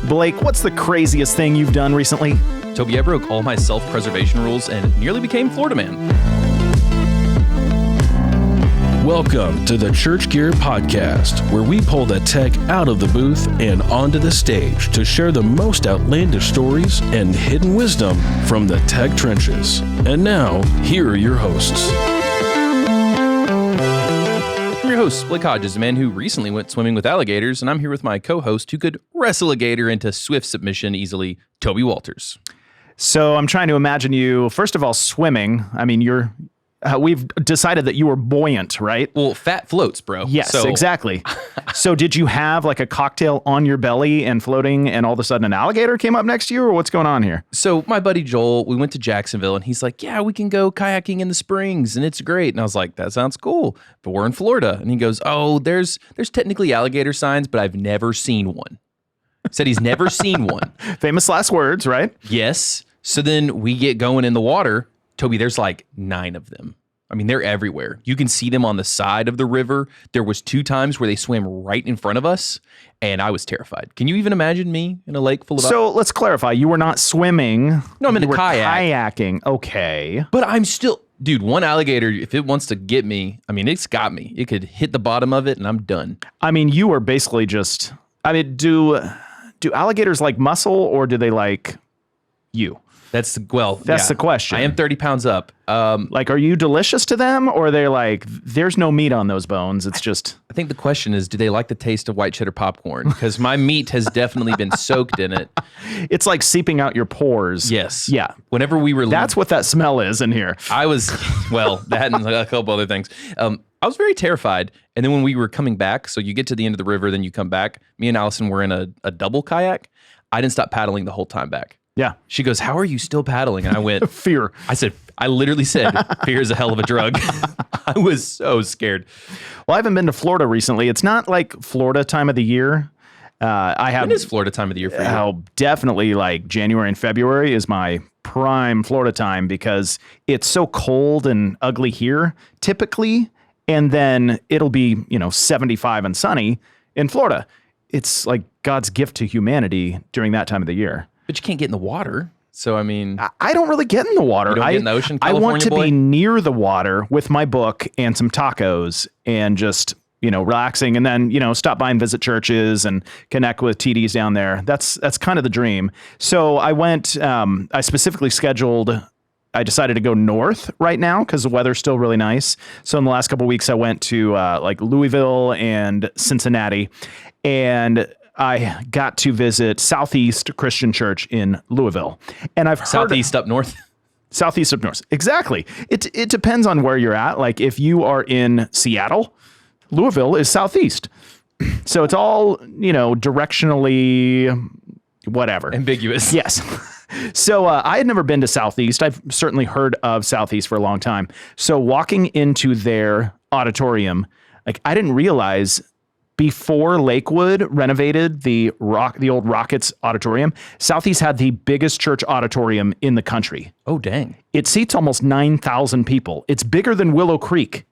Blake, what's the craziest thing you've done recently? Toby, I broke all my self-preservation rules and nearly became Florida man. Welcome to the ChurchGear podcast, where we pull the tech out of the booth and onto the stage to share the most outlandish stories and hidden wisdom from the tech trenches. And now, here are your hosts. I'm your host, Blake Hodges, a man who recently went swimming with alligators, and I'm here with my co-host who could wrestle a gator into swift submission easily, Toby Walters. So I'm trying to imagine you, first of all, swimming. I mean, we've decided that you were buoyant, right? Well, fat floats, bro. Yes, exactly. So did you have like a cocktail on your belly and floating, and all of a sudden an alligator came up next to you, or what's going on here? So my buddy Joel, we went to Jacksonville, and he's like, yeah, we can go kayaking in the springs, and it's great. And I was like, that sounds cool, but we're in Florida. And he goes, oh, there's technically alligator signs, but I've never seen one. Said he's never seen one. Famous last words, right? Yes. So then we get going in the water. Toby, there's like 9 of them. I mean, they're everywhere. You can see them on the side of the river. There was 2 times where they swam right in front of us, and I was terrified. Can you even imagine me in a lake full of... So let's clarify. You were not swimming. No, I'm in a kayak. Kayaking. Okay. But I'm still... Dude, one alligator, if it wants to get me, I mean, it's got me. It could hit the bottom of it, and I'm done. I mean, you are basically just... I mean, do alligators like muscle, or do they like you? That's the question. I am 30 pounds up. Like, are you delicious to them, or are they like, there's no meat on those bones? It's just... I think the question is, do they like the taste of white cheddar popcorn? Because my meat has definitely been soaked in it. It's like seeping out your pores. Yes. Yeah. Whenever we were... That's what that smell is in here. I was... Well, that and a couple other things. I was very terrified. And then when we were coming back, so you get to the end of the river, then you come back. Me and Allison were in a double kayak. I didn't stop paddling the whole time back. Yeah. She goes, how are you still paddling? And I went... Fear. I literally said, fear is a hell of a drug. I was so scared. Well, I haven't been to Florida recently. It's not like Florida time of the year. When is Florida time of the year for you? Definitely like January and February is my prime Florida time, because it's so cold and ugly here typically. And then it'll be, 75 and sunny in Florida. It's like God's gift to humanity during that time of the year. But you can't get in the water. So, I mean... I don't really get in the water. You don't get in the ocean, California I want to boy? be near the water with my book and some tacos and just, relaxing, and then, stop by and visit churches and connect with TDs down there. That's kind of the dream. So I went, I specifically I decided to go north right now because the weather's still really nice. So in the last couple of weeks, I went to like Louisville and Cincinnati, and I got to visit Southeast Christian Church in Louisville. And I've heard... Southeast up north? Southeast up north. Exactly. It depends on where you're at. Like if you are in Seattle, Louisville is southeast. So it's all, directionally whatever. Ambiguous. Yes. So I had never been to Southeast. I've certainly heard of Southeast for a long time. So walking into their auditorium, like I didn't realize... Before Lakewood renovated the old Rockets auditorium, Southeast had the biggest church auditorium in the country. Oh, dang. It seats almost 9,000 people. It's bigger than Willow Creek.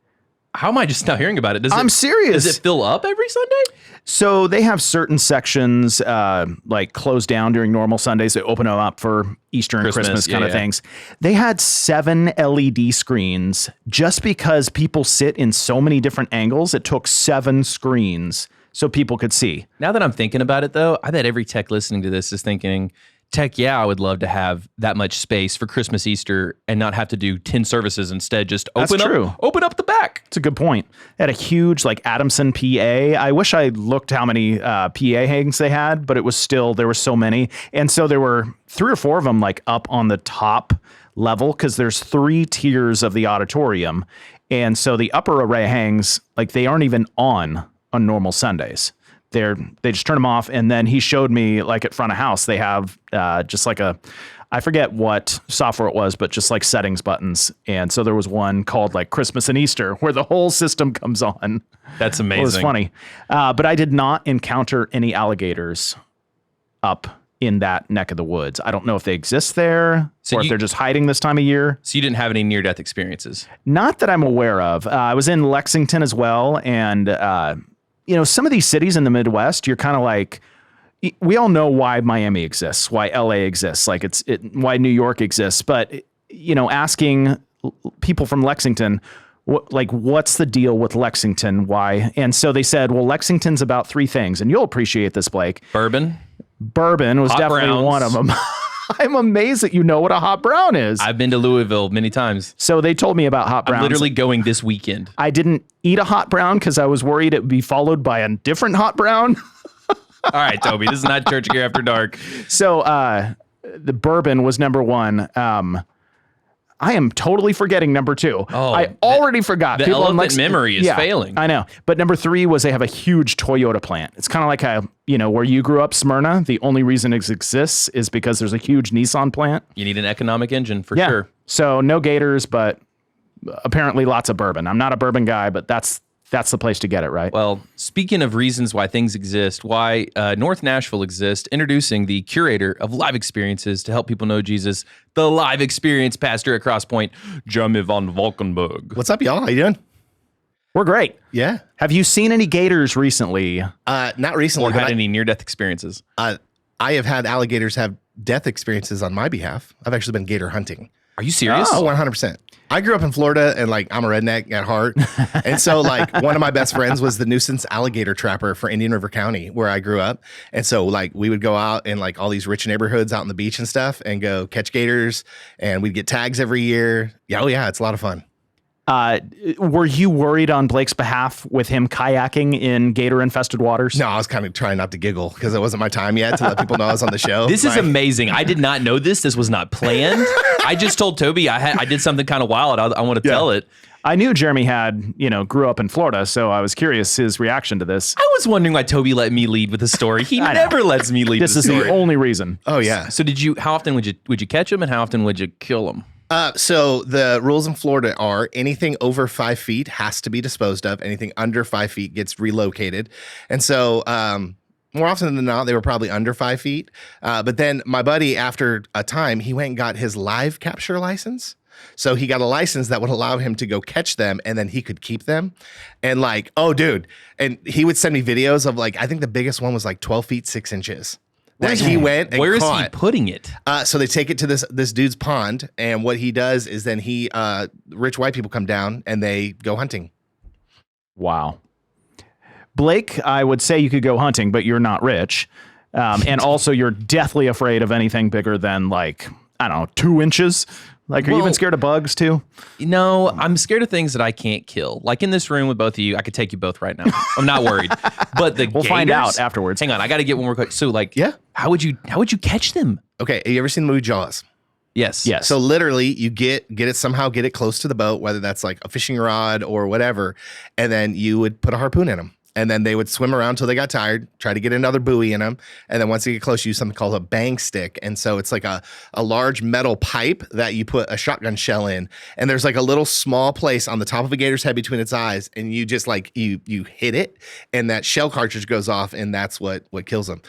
How am I just now hearing about it? I'm serious. Does it fill up every Sunday? So they have certain sections like closed down during normal Sundays. They open them up for Easter and Christmas kind of things. They had 7 LED screens just because people sit in so many different angles. It took 7 screens so people could see. Now that I'm thinking about it, though, I bet every tech listening to this is thinking... Tech, I would love to have that much space for Christmas, Easter, and not have to do 10 services instead. Just open up the back. It's a good point. They had a huge like Adamson PA. I wish I looked how many PA hangs they had, but it was still, there were so many. And so there were 3 or 4 of them like up on the top level, because there's 3 tiers of the auditorium. And so the upper array hangs, like they aren't even on normal Sundays. They just turn them off. And then he showed me like at front of house, they have just like I forget what software it was, but just like settings buttons. And so there was one called like Christmas and Easter where the whole system comes on. That's amazing. It was funny. But I did not encounter any alligators up in that neck of the woods. I don't know if they exist there or if they're just hiding this time of year. So you didn't have any near-death experiences? Not that I'm aware of. I was in Lexington as well. And, some of these cities in the Midwest, you're kind of like, we all know why Miami exists, why LA exists, like why New York exists. But, asking people from Lexington, what's the deal with Lexington? Why? And so they said, well, Lexington's about three things, and you'll appreciate this, Blake. Bourbon was hot definitely browns. one of them. I'm amazed that you know what a hot brown is. I've been to Louisville many times. So they told me about hot browns. I'm literally going this weekend. I didn't eat a hot brown because I was worried it would be followed by a different hot brown. All right, Toby, this is not Church Gear After Dark. So the bourbon was number one. I am totally forgetting number two. Oh, I already forgot. The People in elephant memory is failing. I know. But number three was they have a huge Toyota plant. It's kind of like where you grew up, Smyrna. The only reason it exists is because there's a huge Nissan plant. You need an economic engine for sure. So no Gators, but apparently lots of bourbon. I'm not a bourbon guy, but that's the place to get it, right? Well, speaking of reasons why things exist, why North Nashville exists, introducing the curator of live experiences to help people know Jesus, the live experience pastor at Crosspoint, Jamie von Valkenburg. What's up, y'all? How you doing? We're great. Yeah. Have you seen any Gators recently? Not recently. Or had any near-death experiences? I have had alligators have death experiences on my behalf. I've actually been gator hunting. Are you serious? Oh, 100%. I grew up in Florida and I'm a redneck at heart. And so one of my best friends was the nuisance alligator trapper for Indian River County where I grew up. And so we would go out in all these rich neighborhoods out on the beach and stuff and go catch gators, and we'd get tags every year. Yeah, it's a lot of fun. Were you worried on Blake's behalf with him kayaking in gator-infested waters? No, I was kind of trying not to giggle because it wasn't my time yet to let people know I was on the show. This is amazing. I did not know this. This was not planned. I just told Toby I did something kind of wild. I want to tell it. I knew Jeremy grew up in Florida, so I was curious his reaction to this. I was wondering why Toby let me lead with the story. He never lets me lead with the story. This is the only reason. Oh, yeah. So how often would you catch him, and how often would you kill him? So the rules in Florida are anything over 5 feet has to be disposed of. Anything under 5 feet gets relocated. And so more often than not, they were probably under 5 feet. But then my buddy, after a time, he went and got his live capture license. So he got a license that would allow him to go catch them, and then he could keep them. And oh, dude. And he would send me videos of I think the biggest one was 12 feet, 6 inches. That he went and Where caught. is he putting it? So they take it to this dude's pond, and what he does is then rich white people come down and they go hunting. Wow. Blake, I would say you could go hunting, but you're not rich. And also you're deathly afraid of anything bigger than 2 inches. Are you even scared of bugs too? No, I'm scared of things that I can't kill. In this room with both of you, I could take you both right now. I'm not worried. But we'll find out afterwards. Hang on, I got to get one more question. So yeah, how would you catch them? Okay, have you ever seen the movie Jaws? Yes. So literally, you get it close to the boat, whether that's a fishing rod or whatever, and then you would put a harpoon in them. And then they would swim around till they got tired, try to get another buoy in them. And then once they get close, you use something called a bang stick. And so it's a large metal pipe that you put a shotgun shell in. And there's a little small place on the top of a gator's head between its eyes. And you just you hit it, and that shell cartridge goes off, and that's what kills them.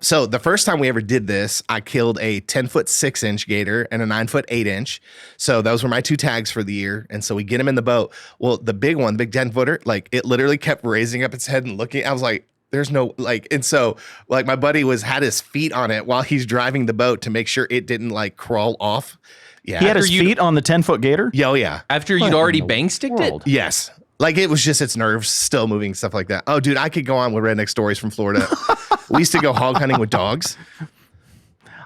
So the first time we ever did this, I killed a 10-foot 6-inch gator and a 9-foot 8-inch. So those were my 2 tags for the year. And so we get them in the boat. Well, the big one, the big 10-footer, it literally kept raising up its head and looking. I was like, there's no and so my buddy had his feet on it while he's driving the boat to make sure it didn't crawl off. Yeah. He had his feet on the 10-foot gator? Oh, yeah. After you'd already bang sticked it? Yes. It was just its nerves still moving, stuff like that. Oh, dude, I could go on with redneck stories from Florida. We used to go hog hunting with dogs.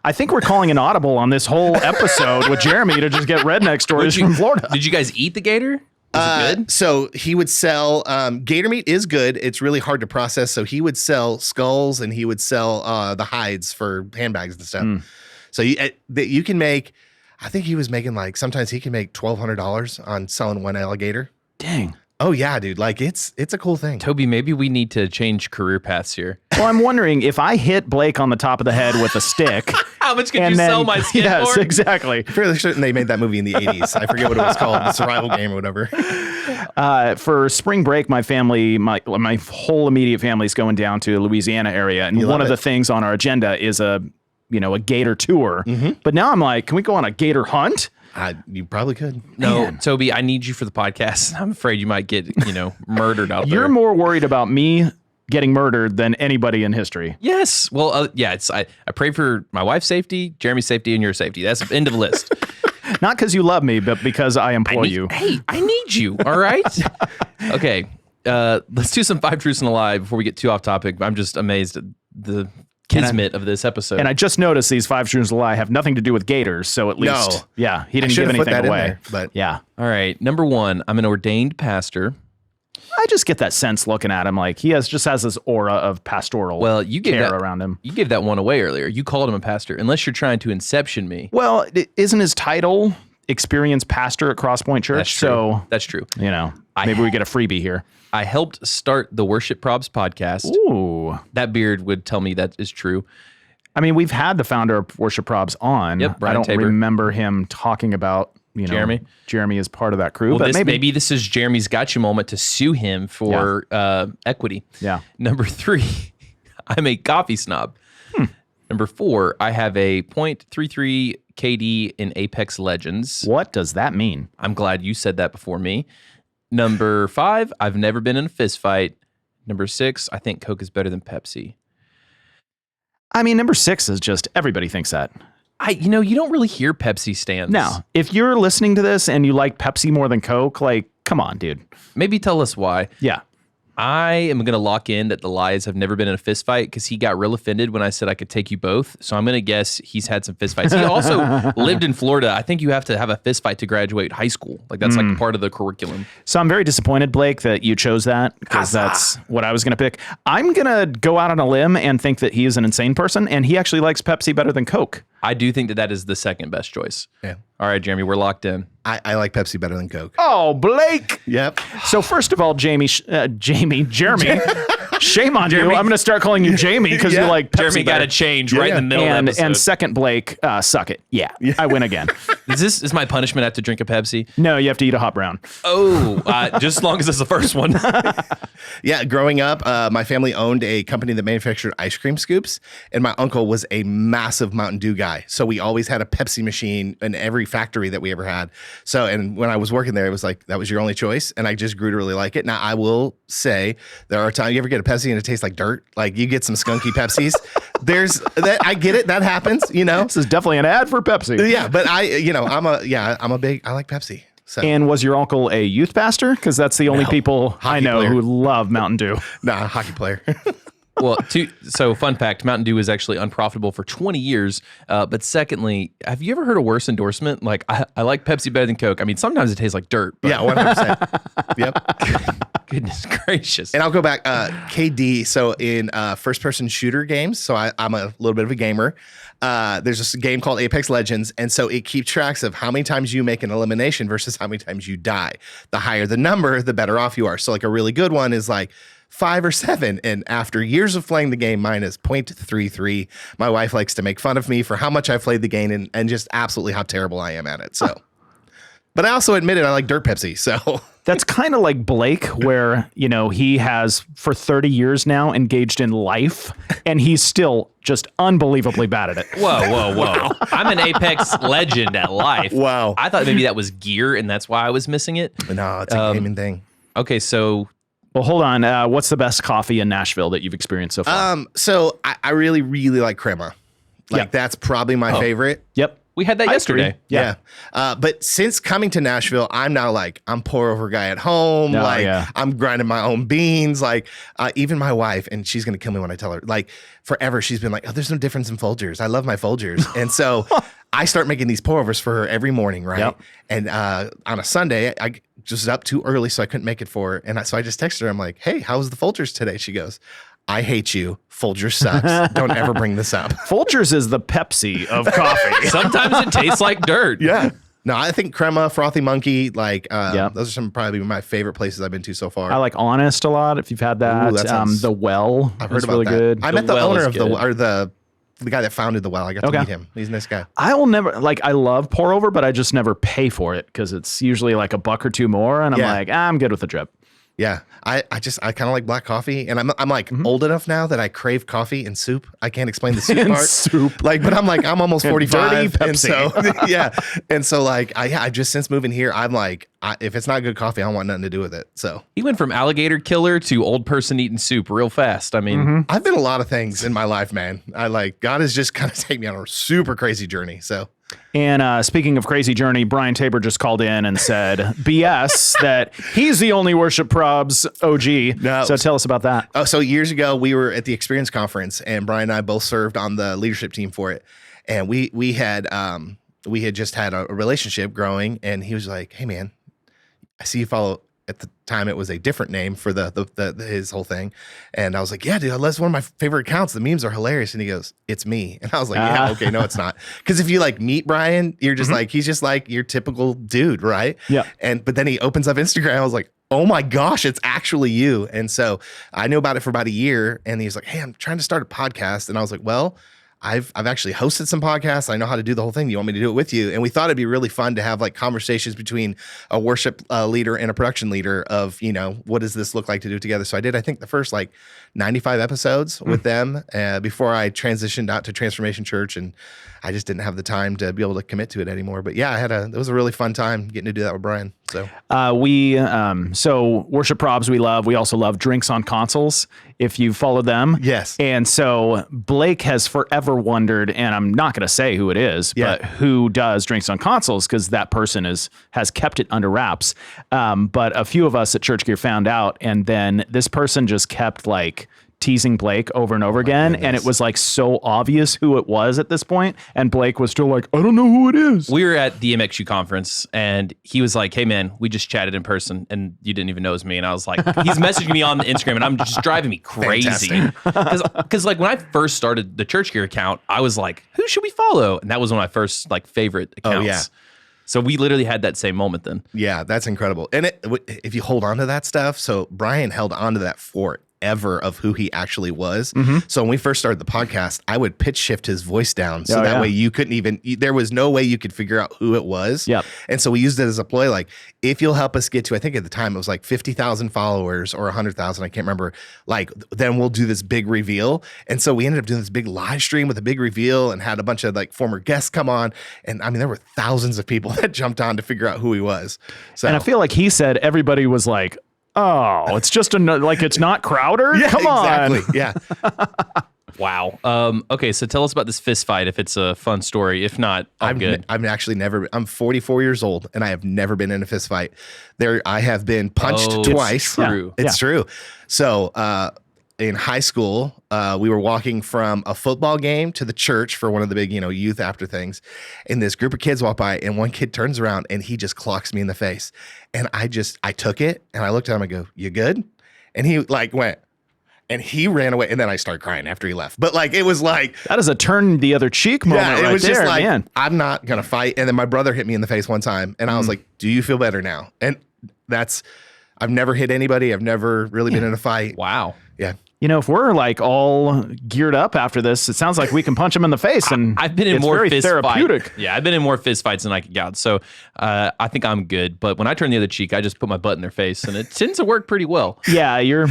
I think we're calling an audible on this whole episode with Jeremy to just get redneck stories from Florida. Did you guys eat the gator? Was it good? So he would sell gator meat is good. It's really hard to process. So he would sell skulls, and he would sell the hides for handbags and stuff. So you can make, I think he was making sometimes he can make $1,200 on selling one alligator. Dang. Oh yeah, dude. It's a cool thing. Toby, maybe we need to change career paths here. Well, I'm wondering if I hit Blake on the top of the head with a stick. How much could you sell my skin yes, for? exactly. Fairly certain they made that movie in the 80s. I forget what it was called, the survival game or whatever. For spring break, my family, my whole immediate family is going down to the Louisiana area. And one of the things on our agenda is a gator tour. But now I'm like, can we go on a gator hunt? You probably could. No, Toby, I need you for the podcast. I'm afraid you might get, murdered out there. You're more worried about me getting murdered than anybody in history. Yes. Well, I pray for my wife's safety, Jeremy's safety, and your safety. That's the end of the list. Not because you love me, but because I employ you. Hey, I need you. All right. Okay. Let's do some 5 truths and a lie before we get too off topic. I'm just amazed at the kismet of this episode. And I just noticed these 5 truths and a lie have nothing to do with gators. So at least, yeah, he didn't give anything away. But yeah. All right. Number 1, I'm an ordained pastor. I just get that sense looking at him, like he just has this aura of pastoral care around him. You gave that one away earlier. You called him a pastor, unless you're trying to inception me. Well, isn't his title experienced pastor at Crosspoint Church? That's true. So that's true. You know, maybe we get a freebie here. I helped start the Worship Probs podcast. Ooh. That beard would tell me that is true. I mean, we've had the founder of Worship Probs on. Yep, Brian I don't Tabor. remember him talking about, Jeremy is part of that crew. Well, but maybe this is Jeremy's gotcha moment to sue him for equity. Yeah. Number 3, I'm a coffee snob. Number 4, I have a .33 KD in Apex Legends. What does that mean? I'm glad you said that before me. Number 5, I've never been in a fist fight. Number 6, I think Coke is better than Pepsi. I mean, number 6 is just everybody thinks that. You don't really hear Pepsi stands. No, if you're listening to this and you like Pepsi more than Coke, like, come on, dude. Maybe tell us why. Yeah. I am going to lock in that the lies have never been in a fist fight because he got real offended when I said I could take you both. So I'm going to guess he's had some fist fights. He also lived in Florida. I think you have to have a fist fight to graduate high school. Like that's like part of the curriculum. So I'm very disappointed, Blake, that you chose that because that's what I was going to pick. I'm going to go out on a limb and think that he is an insane person and he actually likes Pepsi better than Coke. I do think that is the second best choice. Yeah. All right, Jeremy, we're locked in. I like Pepsi better than Coke. Oh, Blake. Yep. So first of all, Jeremy, shame on you. I'm going to start calling you Jamie because you like Pepsi Jeremy got to change right in the middle of the episode. And second, Blake, suck it. Yeah, I win again. Is my punishment I have to drink a Pepsi? No, you have to eat a hot brown. Oh, just as long as it's the first one. Yeah, growing up, my family owned a company that manufactured ice cream scoops, and my uncle was a massive Mountain Dew guy. So we always had a Pepsi machine in every factory that we ever had. So, and when I was working there, it was like, that was your only choice. And I just grew to really like it. Now, I will say there are times you ever get a Pepsi and it tastes like dirt. Like you get some skunky Pepsis. There's that. I get it. That happens, This is definitely an ad for Pepsi. Yeah. But I like Pepsi. So. And was your uncle a youth pastor? Because that's the only people Hockey I know player. who love Mountain Dew. Nah, hockey player. Well, so fun fact, Mountain Dew is actually unprofitable for 20 years. But secondly, have you ever heard a worse endorsement? Like, I like Pepsi better than Coke. I mean, sometimes it tastes like dirt. But Yeah, 100%. Yep. goodness gracious. And I'll go back, KD. So in first-person shooter games, so I'm a little bit of a gamer. There's this game called Apex Legends, and so it keeps tracks of how many times you make an elimination versus how many times you die. The higher the number, the better off you are. So like a really good one is like 5 or 7, and after years of playing the game, mine is .33. My wife likes to make fun of me for how much I've played the game and just absolutely how terrible I am at it. So, but I also admitted I like Dirt Pepsi. So That's kind of like Blake, where, he has for 30 years now engaged in life and he's still just unbelievably bad at it. Whoa. I'm an Apex legend at life. Wow. I thought maybe that was gear and that's why I was missing it. No, it's a gaming thing. Okay, so Well, hold on. What's the best coffee in Nashville that you've experienced so far? So I really, really like crema. Like that's probably my favorite. Yep. we had that yesterday. Yeah. But since coming to Nashville, I'm now like, I'm pour over guy at home. I'm grinding my own beans. Like even my wife, and she's going to kill me when I tell her, like forever, she's been like, oh, there's no difference in Folgers. I love my Folgers. And so I start making these pour overs for her every morning. Right. Yep. And on a Sunday, I just was up too early, so I couldn't make it for her. And so I just texted her. I'm like, hey, how was the Folgers today? She goes, I hate you. Folgers sucks. Don't ever bring this up. Folgers is the Pepsi of coffee. Sometimes it tastes like dirt. Yeah. No, I think Crema, Frothy Monkey, like those are some probably my favorite places I've been to so far. I like Honest a lot. If you've had that, Ooh, that sounds- The Well, I've heard is about really that. good. I met the Well owner is of the good. or the guy that founded the Well. I got to meet him. He's a nice guy. I will never I love pour over, but I just never pay for it because it's usually like $1 or $2 more, and I'm like, I'm good with the drip. Yeah. I kind of like black coffee, and I'm like old enough now that I crave coffee and soup. I can't explain the soup part. Soup. Like, but I'm like, I'm almost 45. Dirty And so, yeah. And so like, I just, since moving here, I'm like, if it's not good coffee, I don't want nothing to do with it. So He went from alligator killer to old person eating soup real fast. I mean, I've been a lot of things in my life, man. God has just kind of taken me on a super crazy journey. So And speaking of crazy journey, Brian Tabor just called in and said BS that he's the only worship probs OG. No. So tell us about that. Oh, so years ago, we were at the Experience Conference, and Brian and I both served on the leadership team for it. And we had just had a relationship growing, and he was like, "Hey, man, I see you follow." At the time, it was a different name for his whole thing, and I was like, "Yeah, dude, that's one of my favorite accounts. The memes are hilarious." And he goes, "It's me," and I was like, "Yeah, okay, no, it's not." Because if you like meet Brian, you're just like, he's just like your typical dude, right? Yeah. But then he opens up Instagram. I was like, "Oh my gosh, it's actually you!" And so I knew about it for about a year, and he's like, "Hey, I'm trying to start a podcast," and I was like, "Well, I've actually hosted some podcasts. I know how to do the whole thing. You want me to do it with you?" And we thought it'd be really fun to have like conversations between a worship leader and a production leader of, what does this look like to do together? So I did, I think, the first like 95 episodes with them before I transitioned out to Transformation Church, and I just didn't have the time to be able to commit to it anymore. But yeah, it was a really fun time getting to do that with Brian. So so worship probs we love. We also love Drinks on Consoles, if you follow them. Yes. And so Blake has forever wondered, and I'm not going to say who it is, but who does Drinks on Consoles, because that person has kept it under wraps. But a few of us at ChurchGear found out, and then this person just kept like teasing Blake over and over again. And it was like so obvious who it was at this point. And Blake was still like, I don't know who it is. we were at the MXU conference, and he was like, "Hey, man, we just chatted in person, and you didn't even know it was me." And I was like, he's messaging me on Instagram, and I'm just driving me crazy. Because like when I first started the ChurchGear account, I was like, who should we follow? And that was one of my first like favorite accounts. Oh, yeah. So we literally had that same moment then. Yeah, that's incredible. And if you hold on to that stuff, so Brian held on to that forever of who he actually was. So when we first started the podcast, I would pitch shift his voice down so that way you couldn't even, there was no way you could figure out who it was. Yep. And so we used it as a ploy, like, if you'll help us get to, I think at the time it was like 50,000 followers or 100,000, I can't remember, like, then we'll do this big reveal. And so we ended up doing this big live stream with a big reveal and had a bunch of like former guests come on. And I mean, there were thousands of people that jumped on to figure out who he was. So, And I feel like he said everybody was like, oh, it's just like it's not Crowder? yeah, Come on. exactly. Yeah. Wow. Okay, so tell us about this fist fight if it's a fun story. If not, I'm good. I've actually never. I'm 44 years old, and I have never been in a fist fight. I have been punched twice. true. It's true. So in high school, we were walking from a football game to the church for one of the big, youth after things, and this group of kids walk by, and one kid turns around and he just clocks me in the face, and I took it, and I looked at him and go, "You good?" And he like went. And he ran away, and then I started crying after he left. But like, it was like, That is a turn the other cheek moment yeah, it right was there, just like, man. I'm not gonna fight. And then my brother hit me in the face one time, and I was like, "Do you feel better now?" And I've never hit anybody. I've never really been in a fight. Wow. Yeah. If we're like all geared up after this, it sounds like we can punch him in the face. And I've been in it's more very fist therapeutic. fights. Yeah, I've been in more fist fights than I could count. So I think I'm good. But when I turn the other cheek, I just put my butt in their face, and it tends to work pretty well. Yeah, your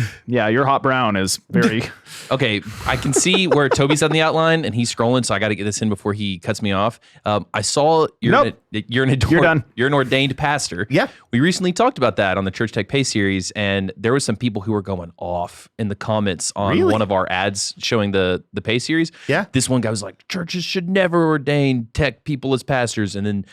hot brown is very. Okay, I can see where Toby's on the outline, and he's scrolling, so I got to get this in before he cuts me off. I saw you're done. You're an ordained pastor. Yeah. We recently talked about that on the Church Tech Pay series, and there were some people who were going off in the comments on Really? one of our ads showing the Pay series. Yeah. This one guy was like, churches should never ordain tech people as pastors, and then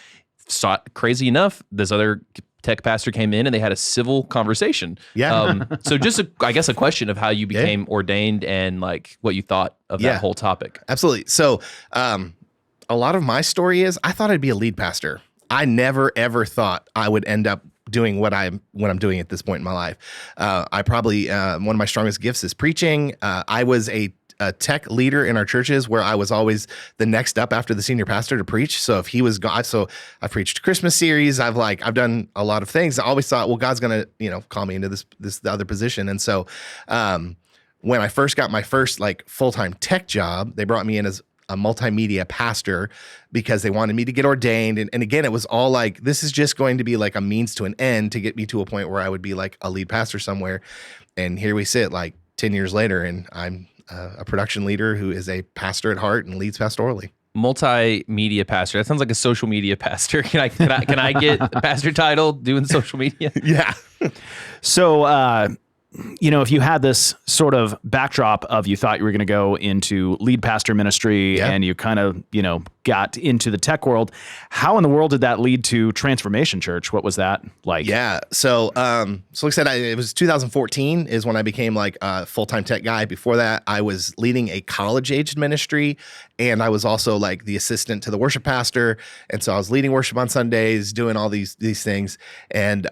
crazy enough, this other tech pastor came in and they had a civil conversation. Yeah. So just I guess a question of how you became ordained and like what you thought of that whole topic. Absolutely. So a lot of my story is I thought I'd be a lead pastor. I never ever thought I would end up doing what I'm doing at this point in my life. I probably one of my strongest gifts is preaching. I was a tech leader in our churches where I was always the next up after the senior pastor to preach. So if he was gone, so I preached Christmas series. I've done a lot of things. I always thought, well, God's gonna call me into this other position. And so when I first got my first like full-time tech job, they brought me in as a multimedia pastor because they wanted me to get ordained. And again, it was all like, this is just going to be like a means to an end to get me to a point where I would be like a lead pastor somewhere. And here we sit like 10 years later, and I'm a production leader who is a pastor at heart and leads pastorally. Multimedia pastor. That sounds like a social media pastor. Can I get a pastor title doing social media? Yeah. So, if you had this sort of backdrop of you thought you were going to go into lead pastor ministry and you kind of, got into the tech world, how in the world did that lead to Transformation Church? What was that like? Yeah. So like I said, it was 2014 is when I became like a full-time tech guy. Before that, I was leading a college-aged ministry, and I was also like the assistant to the worship pastor. And so I was leading worship on Sundays, doing all these things. And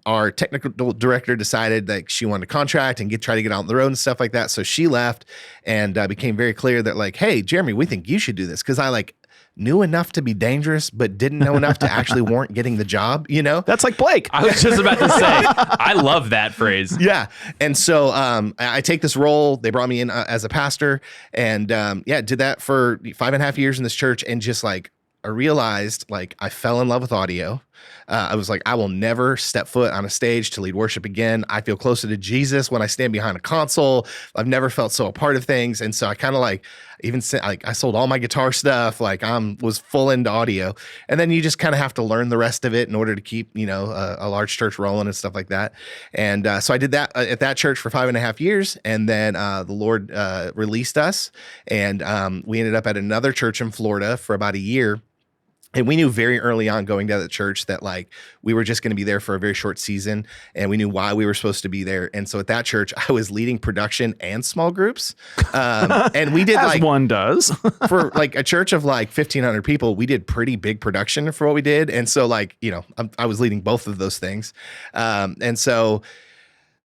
our technical director decided that she wanted a contract and try to get out on the road and stuff like that. So she left, and became very clear that like, hey, Jeremy, we think you should do this. Cause I like knew enough to be dangerous, but didn't know enough to actually warrant getting the job, That's like Blake. I was just about to say, I love that phrase. Yeah. And so I take this role. They brought me in as a pastor, and did that for 5.5 years in this church. And just like, I realized like I fell in love with audio. I was like, I will never step foot on a stage to lead worship again. I feel closer to Jesus when I stand behind a console. I've never felt so a part of things. And so I kind of like, even like I sold all my guitar stuff. Like was full into audio. And then you just kind of have to learn the rest of it in order to keep, a large church rolling and stuff like that. And so I did that at that church for 5.5 years. And then the Lord released us, and we ended up at another church in Florida for about a year. And we knew very early on going to the church that like we were just going to be there for a very short season, and we knew why we were supposed to be there. And so at that church, I was leading production and small groups. And we did As like one does for like a church of like 1,500 people, we did pretty big production for what we did. And so like, I was leading both of those things. And so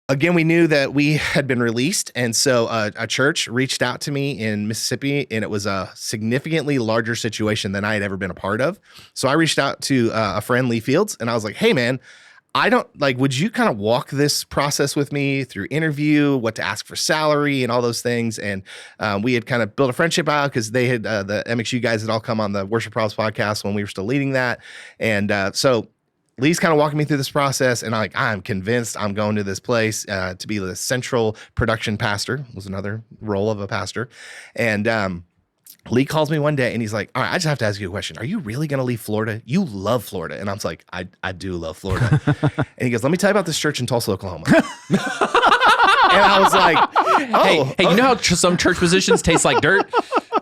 again, we knew that we had been released. And so a church reached out to me in Mississippi, and it was a significantly larger situation than I had ever been a part of. So I reached out to a friend, Lee Fields, and I was like, hey, man, would you kind of walk this process with me through interview, what to ask for salary and all those things? And we had kind of built a friendship out because they had, the MXU guys had all come on the Worship Problems podcast when we were still leading that. And so Lee's kind of walking me through this process, and I'm convinced I'm going to this place to be the central production pastor. Was another role of a pastor. And Lee calls me one day, and he's like, all right, I just have to ask you a question. Are you really going to leave Florida? You love Florida. And I was like, I do love Florida. And he goes, let me tell you about this church in Tulsa, Oklahoma. And I was like, oh. Hey, you know how some church positions taste like dirt?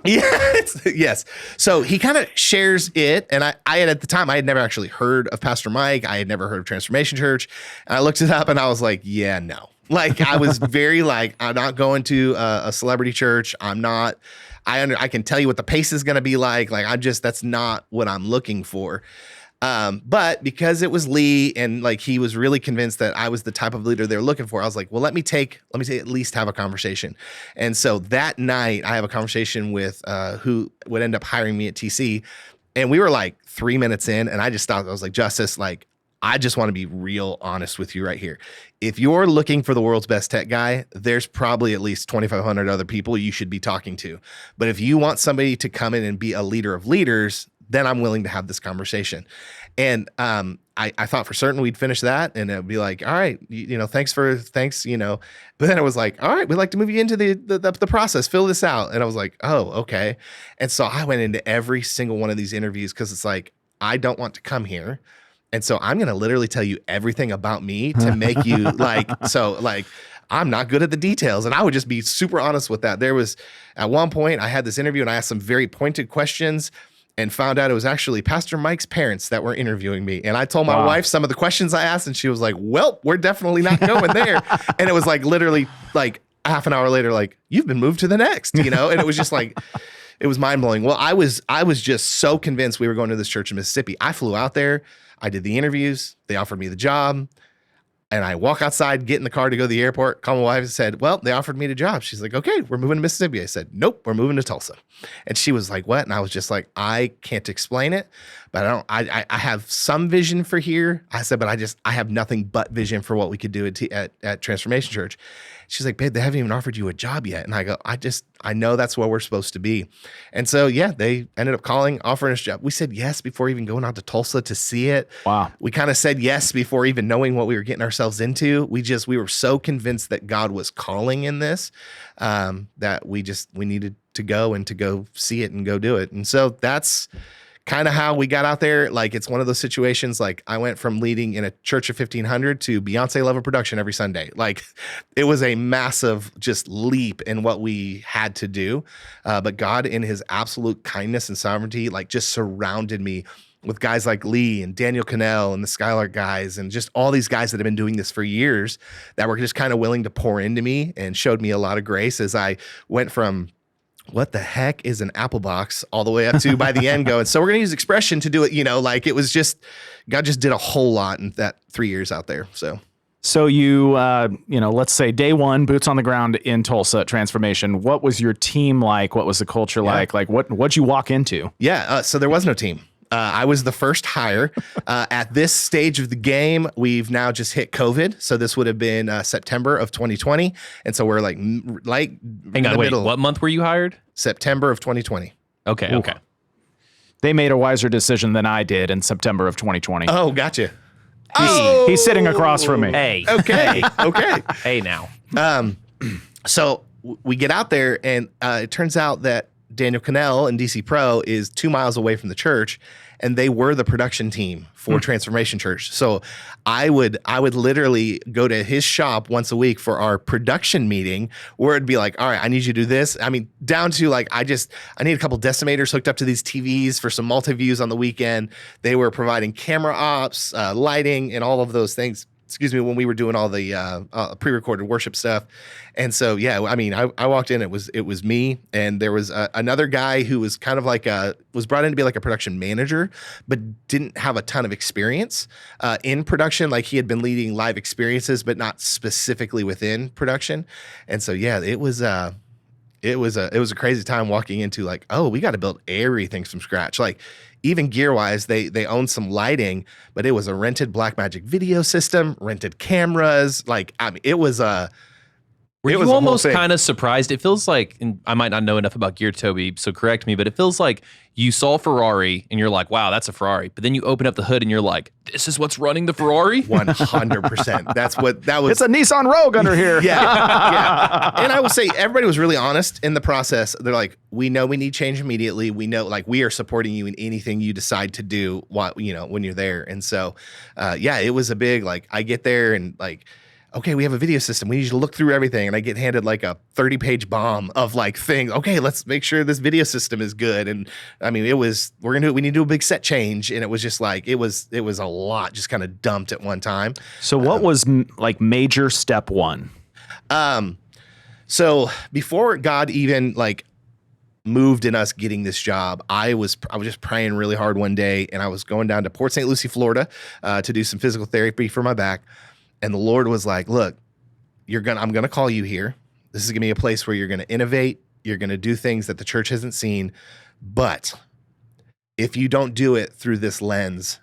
Yes. So he kind of shares it. And I had, at the time, I had never actually heard of Pastor Mike. I had never heard of Transformation Church. And I looked it up, and I was like, yeah, no. Like, I was very like, I'm not going to a celebrity church. I'm not, I can tell you what the pace is going to be like. Like, that's not what I'm looking for. But because it was Lee, and like he was really convinced that I was the type of leader they were looking for, I was like, well, let me at least have a conversation. And so that night I have a conversation with who would end up hiring me at TC. And we were like 3 minutes in, and I just stopped. I was like, Justice, like, I just want to be real honest with you right here. If you're looking for the world's best tech guy, there's probably at least 2,500 other people you should be talking to. But if you want somebody to come in and be a leader of leaders, then I'm willing to have this conversation. And I thought for certain we'd finish that, and it'd be like, all right, thanks. But then it was like, all right, we'd like to move you into the process, fill this out. And I was like, oh, okay. And so I went into every single one of these interviews, because it's like, I don't want to come here. And so I'm going to literally tell you everything about me to make you I'm not good at the details. And I would just be super honest with that. There was, at one point, I had this interview, and I asked some very pointed questions, and found out it was actually Pastor Mike's parents that were interviewing me. And I told my wife some of the questions I asked, and she was like, well, we're definitely not going there. And it was like literally like half an hour later, like, you've been moved to the next, and it was just like, it was mind blowing. Well, I was just so convinced we were going to this church in Mississippi. I flew out there. I did the interviews. They offered me the job. And I walk outside, get in the car to go to the airport, call my wife and said, well, they offered me the job. She's like, okay, we're moving to Mississippi. I said, nope, we're moving to Tulsa. And she was like, what? And I was just like, I can't explain it, but I have some vision for here. I said, but I have nothing but vision for what we could do at Transformation Church. She's like, babe, they haven't even offered you a job yet. And I go, I know that's where we're supposed to be. And so, yeah, they ended up offering us a job. We said yes before even going out to Tulsa to see it. Wow. We kind of said yes before even knowing what we were getting ourselves into. We were so convinced that God was calling in this, that we needed to go see it and go do it. And so that's kind of how we got out there. Like, it's one of those situations, like I went from leading in a church of 1,500 to Beyonce level production every Sunday. Like, it was a massive just leap in what we had to do. But God, in his absolute kindness and sovereignty, like, just surrounded me with guys like Lee and Daniel Cannell and the Skylark guys and just all these guys that have been doing this for years that were just kind of willing to pour into me and showed me a lot of grace as I went from what the heck is an apple box all the way up to by the end going, so we're going to use expression to do it. Like, it was just, God just did a whole lot in that 3 years out there. So you, let's say day one, boots on the ground in Tulsa, transformation. What was your team like? What was the culture like? Like, what'd you walk into? Yeah. So there was no team. I was the first hire. At this stage of the game, we've now just hit COVID. So this would have been September of 2020. And so we're like hang on, wait, what month were you hired? September of 2020. Okay. Ooh. Okay. They made a wiser decision than I did in September of 2020. Oh, gotcha. He's sitting across from me. Hey. Okay. Okay. Hey, now. So we get out there, and it turns out that Daniel Cannell and DC Pro is 2 miles away from the church, and they were the production team for Transformation Church. So I would literally go to his shop once a week for our production meeting, where it'd be like, all right, I need you to do this. I mean, down to like, I need a couple decimators hooked up to these TVs for some multi-views on the weekend. They were providing camera ops, lighting, and all of those things. When we were doing all the pre-recorded worship stuff. And so, yeah, I mean, I walked in, it was me, and there was another guy who was kind of like was brought in to be like a production manager, but didn't have a ton of experience in production. Like, he had been leading live experiences, but not specifically within production. And so, yeah, it was a crazy time walking into like, oh, we got to build everything from scratch. Like, even gear wise, they owned some lighting, but it was a rented Blackmagic video system, rented cameras. Like, I mean, it was a. Were you almost kind of surprised? It feels like, and I might not know enough about gear, Toby, so correct me, but it feels like you saw Ferrari and you're like, wow, that's a Ferrari. But then you open up the hood and you're like, this is what's running the Ferrari? 100%. That was. It's a Nissan Rogue under here. Yeah. And I will say, everybody was really honest in the process. They're like, we know we need change immediately. We know, like, we are supporting you in anything you decide to do when you're there. And so, it was a big, like, I get there and like, okay, we have a video system. We need you to look through everything. And I get handed like a 30-page bomb of like things. Okay, let's make sure this video system is good. And I mean, we need to do a big set change. And it was just like, it was a lot just kind of dumped at one time. So what was like major step one? So before God even like moved in us getting this job, I was just praying really hard one day, and I was going down to Port St. Lucie, Florida, to do some physical therapy for my back. And the Lord was like, look, I'm going to call you here. This is going to be a place where you're going to innovate. You're going to do things that the church hasn't seen. But if you don't do it through this lens,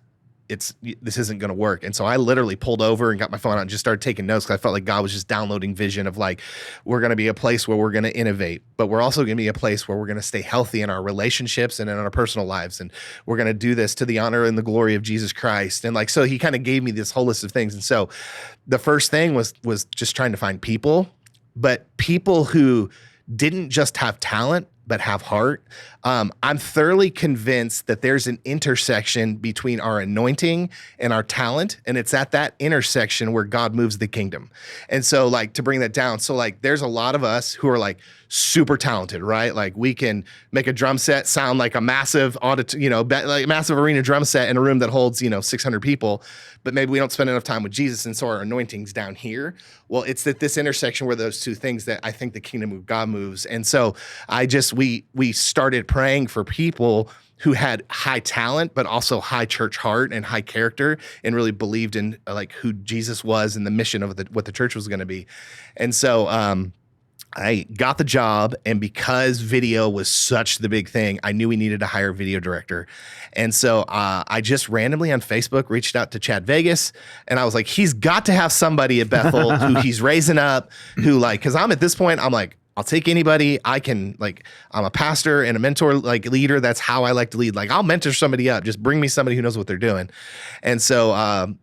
this isn't going to work. And so I literally pulled over and got my phone out and just started taking notes, because I felt like God was just downloading vision of like, we're going to be a place where we're going to innovate, but we're also going to be a place where we're going to stay healthy in our relationships and in our personal lives. And we're going to do this to the honor and the glory of Jesus Christ. And like, so he kind of gave me this whole list of things. And so the first thing was just trying to find people, but people who didn't just have talent, but have heart. I'm thoroughly convinced that there's an intersection between our anointing and our talent, and it's at that intersection where God moves the kingdom. And so, like, to bring that down, so like, there's a lot of us who are like super talented, right? Like, we can make a drum set sound like a massive like massive arena drum set in a room that holds 600 people, but maybe we don't spend enough time with Jesus, and so our anointing's down here. Well, it's at this intersection where those two things that I think the kingdom of God moves. And so we started praying for people who had high talent, but also high church heart and high character, and really believed in like who Jesus was and the mission of what the church was going to be. And so I got the job, and because video was such the big thing, I knew we needed to hire a video director. And so I just randomly on Facebook reached out to Chad Vegas, and I was like, he's got to have somebody at Bethel who he's raising up, who like, because I'm at this point, I'm like, I'll take anybody. I can, like, I'm a pastor and a mentor, like, leader. That's how I like to lead. Like, I'll mentor somebody up. Just bring me somebody who knows what they're doing. And so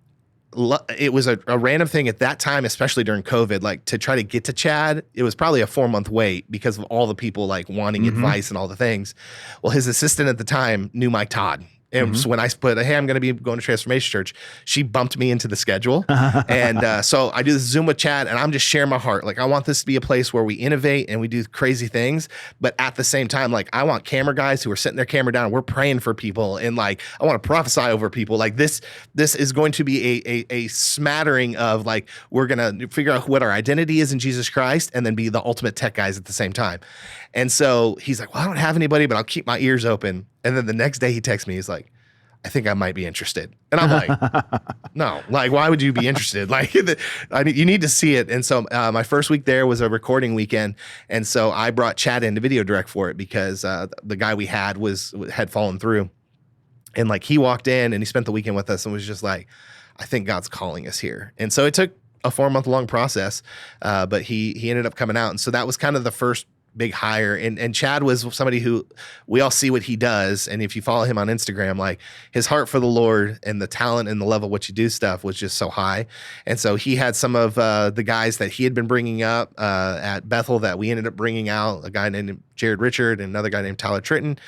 it was a random thing at that time, especially during COVID, like to try to get to Chad. It was probably a 4-month wait because of all the people like wanting advice and all the things. Well, his assistant at the time knew Mike Todd. And so when I put, hey, I'm going to be going to Transformation Church, she bumped me into the schedule. And so I do this Zoom with Chad, and I'm just sharing my heart. Like, I want this to be a place where we innovate and we do crazy things. But at the same time, like, I want camera guys who are setting their camera down. We're praying for people. And like, I want to prophesy over people. Like this is going to be a smattering of like, we're going to figure out what our identity is in Jesus Christ and then be the ultimate tech guys at the same time. And so he's like, well, I don't have anybody, but I'll keep my ears open. And then the next day he texts me, he's like, I think I might be interested. And I'm like, no, like, why would you be interested? Like, you need to see it. And so my first week there was a recording weekend. And so I brought Chad in to video direct for it because the guy we had had fallen through. And like, he walked in and he spent the weekend with us and was just like, I think God's calling us here. And so it took a 4-month-long process, but he ended up coming out. And so that was kind of the first big hire. And Chad was somebody who we all see what he does. And if you follow him on Instagram, like his heart for the Lord and the talent and the level of what you do stuff was just so high. And so he had some of the guys that he had been bringing up at Bethel that we ended up bringing out, a guy named Jared Richard and another guy named Tyler Tritton.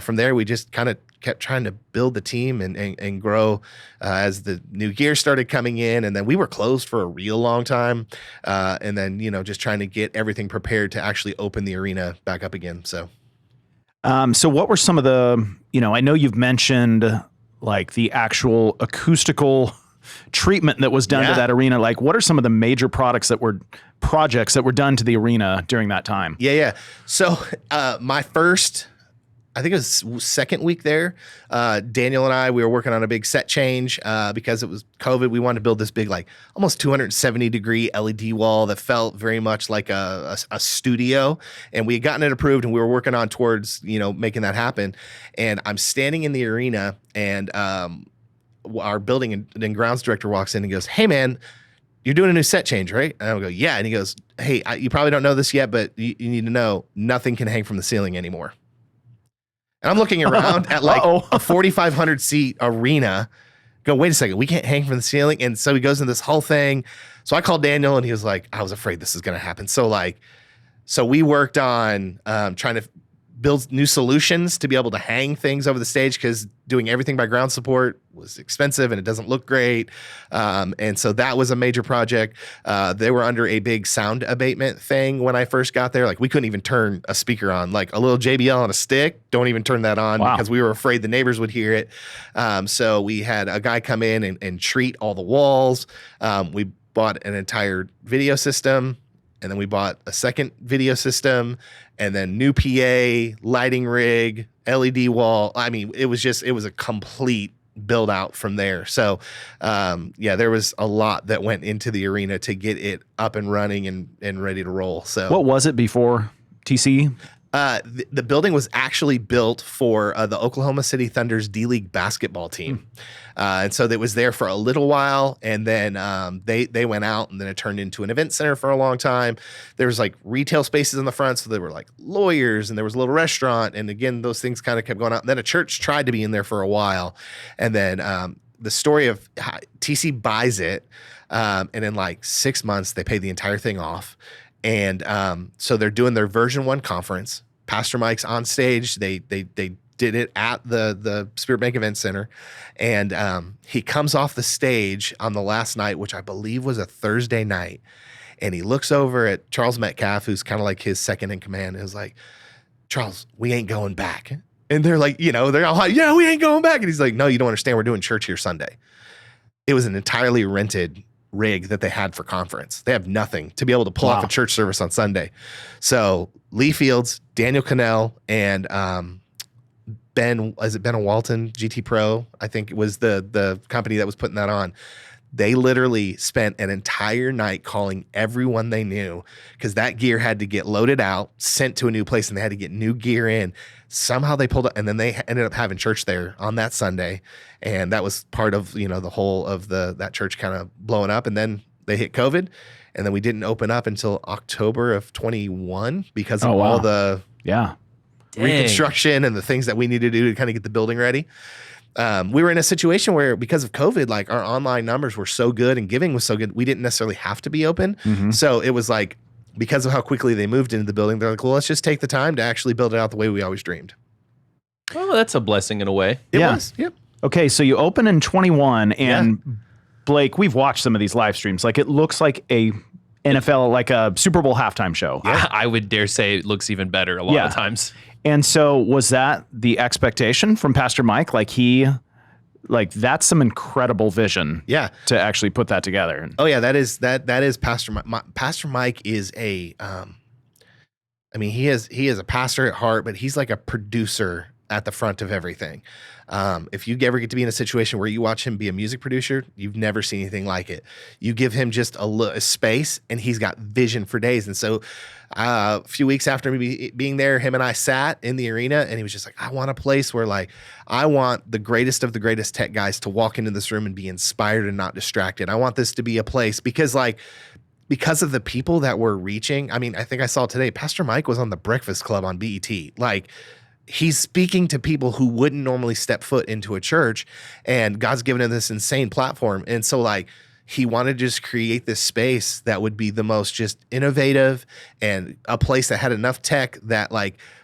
From there we just kind of kept trying to build the team and grow as the new gear started coming in. And then we were closed for a real long time. And then, just trying to get everything prepared to actually open the arena back up again. So what were some of the, I know you've mentioned like the actual acoustical treatment that was done to that arena. Like, what are some of the major projects that were done to the arena during that time? Yeah. So my first, I think it was second week there, Daniel and I, we were working on a big set change because it was COVID. We wanted to build this big, like almost 270-degree LED wall that felt very much like a studio. And we had gotten it approved and we were working on towards, making that happen. And I'm standing in the arena and our building and grounds director walks in and goes, hey, man, you're doing a new set change, right? And I would go, yeah. And he goes, hey, you probably don't know this yet, but you need to know nothing can hang from the ceiling anymore. And I'm looking around at like a 4,500 seat arena. Go, wait a second, we can't hang from the ceiling. And so he goes into this whole thing. So I called Daniel and he was like, I was afraid this is going to happen. So we worked on trying to build new solutions to be able to hang things over the stage because doing everything by ground support was expensive and it doesn't look great. And so that was a major project. They were under a big sound abatement thing when I first got there. Like we couldn't even turn a speaker on, like a little JBL on a stick. Don't even turn that on because we were afraid the neighbors would hear it. So we had a guy come in and treat all the walls. We bought an entire video system. And then we bought a second video system and then new PA, lighting rig, LED wall. I mean, it was a complete build out from there. So, there was a lot that went into the arena to get it up and running and ready to roll. So what was it before TC? The building was actually built for the Oklahoma City Thunder's D-League basketball team. And so it was there for a little while. And then they went out and then it turned into an event center for a long time. There was like retail spaces in the front. So there were like lawyers and there was a little restaurant. And again, those things kind of kept going out. And then a church tried to be in there for a while. And then the story of TC buys it. And in like 6 months, they paid the entire thing off. And so they're doing their version 1 conference. Pastor Mike's on stage. They did it at the Spirit Bank Event Center. And he comes off the stage on the last night, which I believe was a Thursday night. And he looks over at Charles Metcalf, who's kind of like his second in command. And is like, Charles, we ain't going back. And they're like, they're all like, yeah, we ain't going back. And he's like, no, you don't understand. We're doing church here Sunday. It was an entirely rented rig that they had for conference. They have nothing to be able to pull off a church service on Sunday. So Lee Fields, Daniel Cannell, and Ben Walton, GT Pro, I think it was the company that was putting that on. They literally spent an entire night calling everyone they knew because that gear had to get loaded out, sent to a new place, and they had to get new gear in. Somehow they pulled it, and then they ended up having church there on that Sunday. And that was part of, the whole of that church kind of blowing up. And then they hit COVID, and then we didn't open up until October of 21 because of all the reconstruction and the things that we needed to do to kind of get the building ready. We were in a situation where because of COVID, like our online numbers were so good and giving was so good, we didn't necessarily have to be open. Mm-hmm. So it was like, because of how quickly they moved into the building, they're like, well, let's just take the time to actually build it out the way we always dreamed. Well, that's a blessing in a way. It was. Yep. Okay. So you open in 21 and Blake, we've watched some of these live streams. Like it looks like a NFL, like a Super Bowl halftime show. Yeah. I would dare say it looks even better a lot of times. And so was that the expectation from Pastor Mike? That's some incredible vision. Yeah. To actually put that together. Oh yeah, that is Pastor Mike. Pastor Mike is he is a pastor at heart, but he's like a producer at the front of everything. If you ever get to be in a situation where you watch him be a music producer, you've never seen anything like it. You give him just a space and he's got vision for days. And so a few weeks after me being there, him and I sat in the arena and he was just like, I want a place where I want the greatest of the greatest tech guys to walk into this room and be inspired and not distracted. I want this to be a place because of the people that we're reaching. I mean, I think I saw today, Pastor Mike was on the Breakfast Club on BET. He's speaking to people who wouldn't normally step foot into a church, and God's given him this insane platform. And so he wanted to just create this space that would be the most just innovative and a place that had enough tech that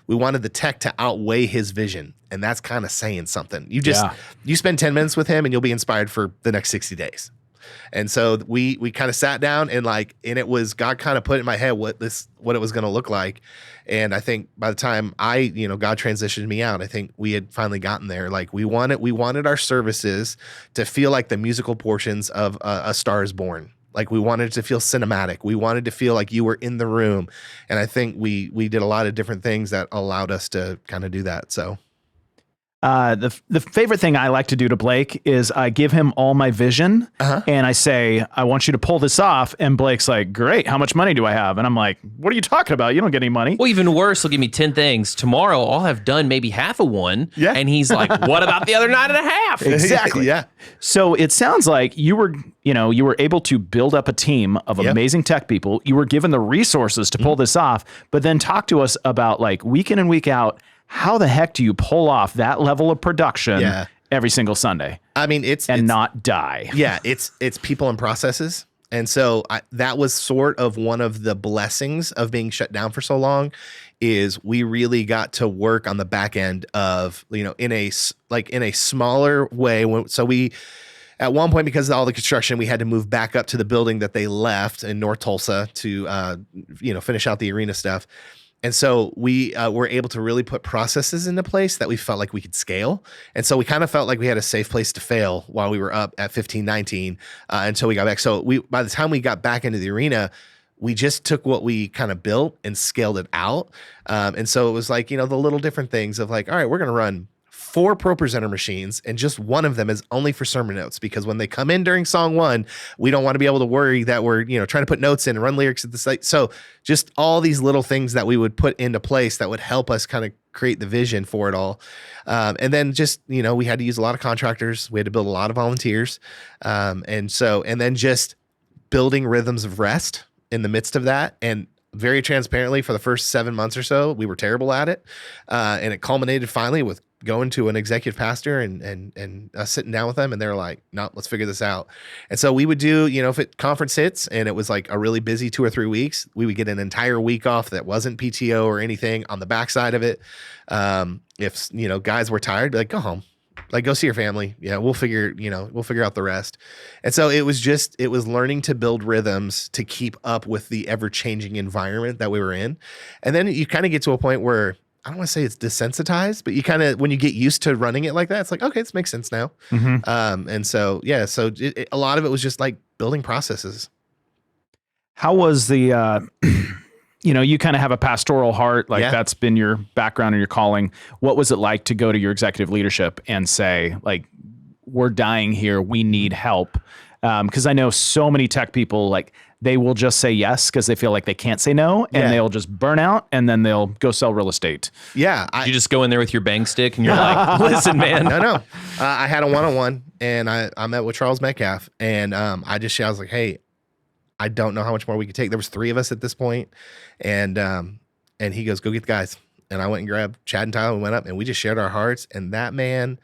we wanted the tech to outweigh his vision. And that's kind of saying something. You spend 10 minutes with him and you'll be inspired for the next 60 days. And so we kind of sat down and it was God kind of put in my head what it was going to look like. And I think by the time God transitioned me out, I think we had finally gotten there. We wanted our services to feel like the musical portions of A Star Is Born. We wanted it to feel cinematic. We wanted to feel like you were in the room. And I think we did a lot of different things that allowed us to kind of do that. So. The favorite thing I like to do to Blake is I give him all my vision and I say, I want you to pull this off. And Blake's like, great. How much money do I have? And I'm like, what are you talking about? You don't get any money. Well, even worse, he'll give me 10 things. Tomorrow, I'll have done maybe half of one. Yeah. And he's like, what about the other 9.5? Exactly. Yeah. So it sounds like you were able to build up a team of amazing tech people. You were given the resources to pull this off, but then talk to us about week in and week out, how the heck do you pull off that level of production every single Sunday? I mean, it's not die. Yeah, it's people and processes. And so that was sort of one of the blessings of being shut down for so long is we really got to work on the back end of, in a smaller way. So we, at one point, because of all the construction, we had to move back up to the building that they left in North Tulsa to, finish out the arena stuff. And so we were able to really put processes into place that we felt like we could scale. And so we kind of felt like we had a safe place to fail while we were up at 15-19 until we got back. So by the time we got back into the arena, we just took what we kind of built and scaled it out. And so it was the little different things of all right, we're going to run 4 Pro Presenter machines, and just one of them is only for sermon notes, because when they come in during song 1, we don't want to be able to worry that we're, trying to put notes in and run lyrics at the site. So just all these little things that we would put into place that would help us kind of create the vision for it all. And then just, we had to use a lot of contractors. We had to build a lot of volunteers. And then just building rhythms of rest in the midst of that. And very transparently, for the first 7 months or so, we were terrible at it. And it culminated finally with going to an executive pastor and sitting down with them, and they're like, no, let's figure this out. And so we would do, if conference hits and it was a really busy 2 or 3 weeks, we would get an entire week off that wasn't PTO or anything on the backside of it. If, guys were tired, be like, go home, go see your family. Yeah, we'll figure out the rest. And so it was learning to build rhythms to keep up with the ever-changing environment that we were in. And then you kind of get to a point where, I don't want to say it's desensitized, but you kind of, when you get used to running it like that, it's like, okay, this makes sense now. Mm-hmm. And so, a lot of it was just building processes. How was the, you kind of have a pastoral heart, that's been your background and your calling. What was it like to go to your executive leadership and say, we're dying here, we need help? Because I know so many tech people, like they will just say yes because they feel like they can't say no, and they'll just burn out, and then they'll go sell real estate. Yeah. You just go in there with your bang stick and you're like, listen, man. No. I had a one-on-one, and I met with Charles Metcalf, and I was like, hey, I don't know how much more we could take. There was 3 of us at this point, and he goes, go get the guys. And I went and grabbed Chad and Tyler and went up, and we just shared our hearts. And that man,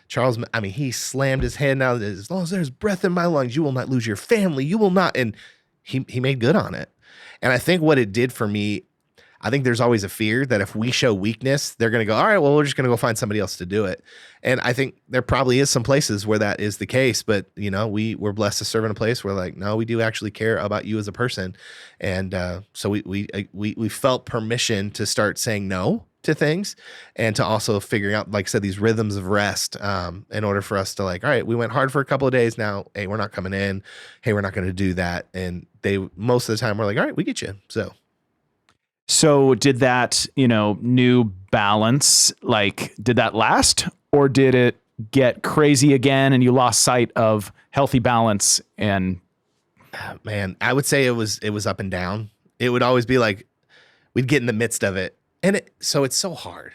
Charles, I mean, he slammed his head down. As long as there's breath in my lungs, you will not lose your family. You will not. And he made good on it. And I think what it did for me, I think there's always a fear that if we show weakness, they're going to go, all right, well, we're just going to go find somebody else to do it. And I think there probably is some places where that is the case, but we're blessed to serve in a place where like, no, we do actually care about you as a person. And so we felt permission to start saying no to things, and to also figuring out, like I said, these rhythms of rest in order for us to like, all right, we went hard for a couple of days now. Hey, we're not coming in. Hey, we're not going to do that. And they, most of the time, were like, all right, we get you. So did that, new balance, like, did that last, or did it get crazy again and you lost sight of healthy balance? And man, I would say it was up and down. It would always be like, we'd get in the midst of it. And so it's so hard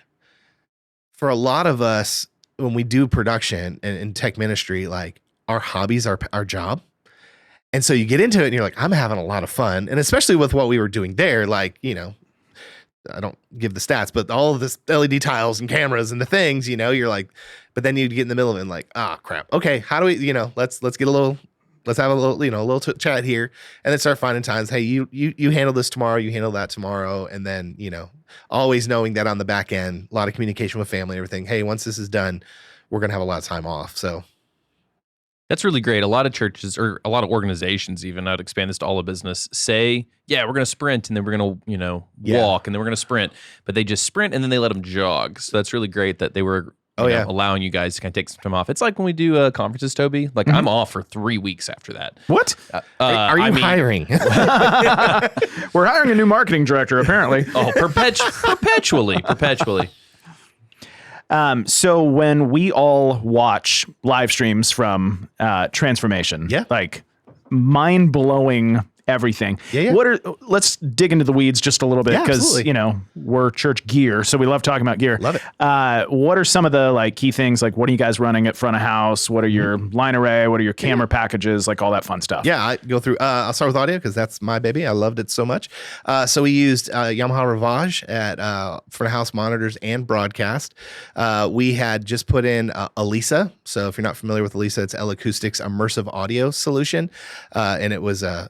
for a lot of us when we do production and in tech ministry, like our hobbies are our job. And so you get into it and you're like, I'm having a lot of fun. And especially with what we were doing there, like, I don't give the stats, but all of this LED tiles and cameras and the things, you're like, but then you get in the middle of it and like, crap. Okay. How do we, let's get a little, let's have a little chat here, and then start finding times. Hey, you handle this tomorrow, you handle that tomorrow. And then, always knowing that on the back end, a lot of communication with family, everything. Hey, once this is done, we're going to have a lot of time off. So that's really great. A lot of churches, or a lot of organizations even, I'd expand this to all of business, say, yeah, we're going to sprint, and then we're going to, walk, and then we're going to sprint. But they just sprint, and then they let them jog. So that's really great that they were allowing you guys to kind of take some time off. It's like when we do conferences, Toby. Like, I'm off for 3 weeks after that. What? Are you hiring? We're hiring a new marketing director, apparently. Perpetually. So when we all watch live streams from Transformation, like mind-blowing everything. Yeah. Let's dig into the weeds just a little bit, because we're church gear, so we love talking about gear. Love it. What are some of the like key things? Like, what are you guys running at front of house? What are your line array? What are your camera packages? Like all that fun stuff. Yeah, I go through. I'll start with audio because that's my baby. I loved it so much. So we used Yamaha Ravage at front of house monitors and broadcast. We had just put in Elisa. So if you're not familiar with Elisa, it's L Acoustics immersive audio solution, and it was a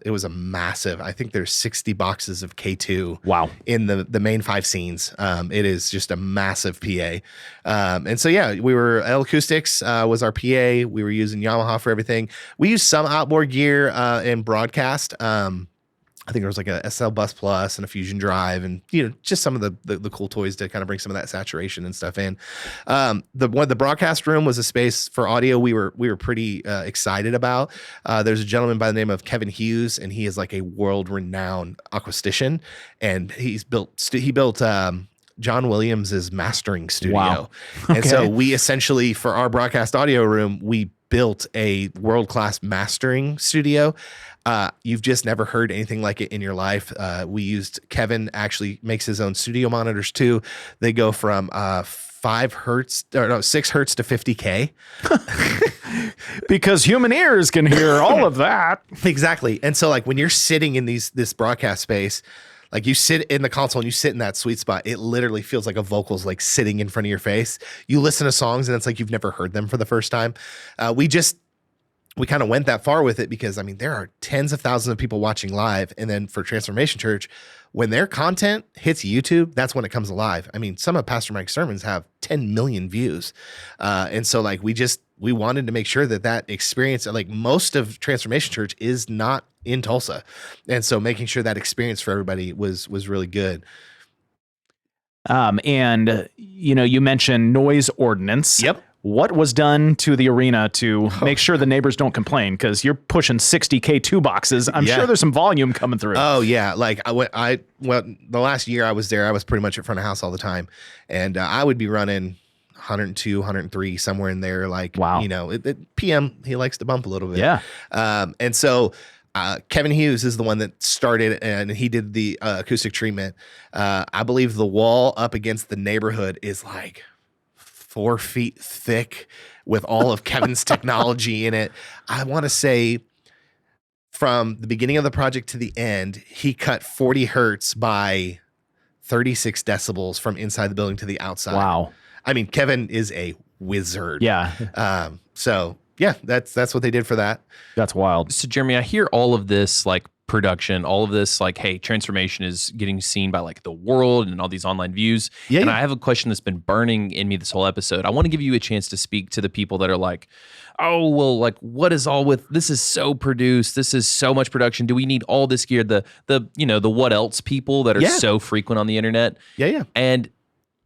massive. I think there's 60 boxes of K2. Wow. In the main 5 scenes. It is just a massive PA. And so, we were L Acoustics was our PA. We were using Yamaha for everything. We used some outboard gear in broadcast. I think there was like a SL Bus Plus and a Fusion Drive, and just some of the cool toys to kind of bring some of that saturation and stuff in. The broadcast room was a space for audio we were pretty excited about. There's a gentleman by the name of Kevin Hughes, and he is like a world-renowned acoustician, and he built John Williams's mastering studio. Wow. And so we essentially, for our broadcast audio room, we built a world-class mastering studio. You've just never heard anything like it in your life. We used, Kevin actually makes his own studio monitors too. They go from 6 hertz to 50K. Because human ears can hear all of that. Exactly. And so like when you're sitting in this broadcast space, like you sit in the console and you sit in that sweet spot, it literally feels like a vocal's like sitting in front of your face. You listen to songs and it's like you've never heard them for the first time. We kind of went that far with it because, I mean, there are tens of thousands of people watching live. And then for Transformation Church, when their content hits YouTube, that's when it comes alive. I mean, some of Pastor Mike's sermons have 10 million views. And so like we wanted to make sure that experience, like most of Transformation Church is not in Tulsa. And so making sure that experience for everybody was really good. And you mentioned noise ordinance. Yep. What was done to the arena to make sure the neighbors don't complain? Because you're pushing 60 K2 boxes. I'm sure there's some volume coming through. Oh yeah. Like the last year I was there, I was pretty much at front of house all the time. And I would be running, 102, 103, somewhere in there. Like, Wow. you know, PM, he likes to bump a little bit. Yeah. And so Kevin Hughes is the one that started, and he did the acoustic treatment. I believe the wall up against the neighborhood is like 4 feet thick with all of Kevin's technology in it. I want to say from the beginning of the project to the end, he cut 40 hertz by 36 decibels from inside the building to the outside. Wow. I mean, Kevin is a wizard. Yeah. So yeah, that's what they did for that. That's wild. So Jeremy, I hear all of this like production, all of this like, hey, transformation is getting seen by like the world and all these online views. Yeah, and yeah. I have a question that's been burning in me this whole episode. I want to give you a chance to speak to the people that are like, oh, well, like what is all with this is so produced. This is so much production. Do we need all this gear? The you know, the what else people that are so frequent on the internet. Yeah. And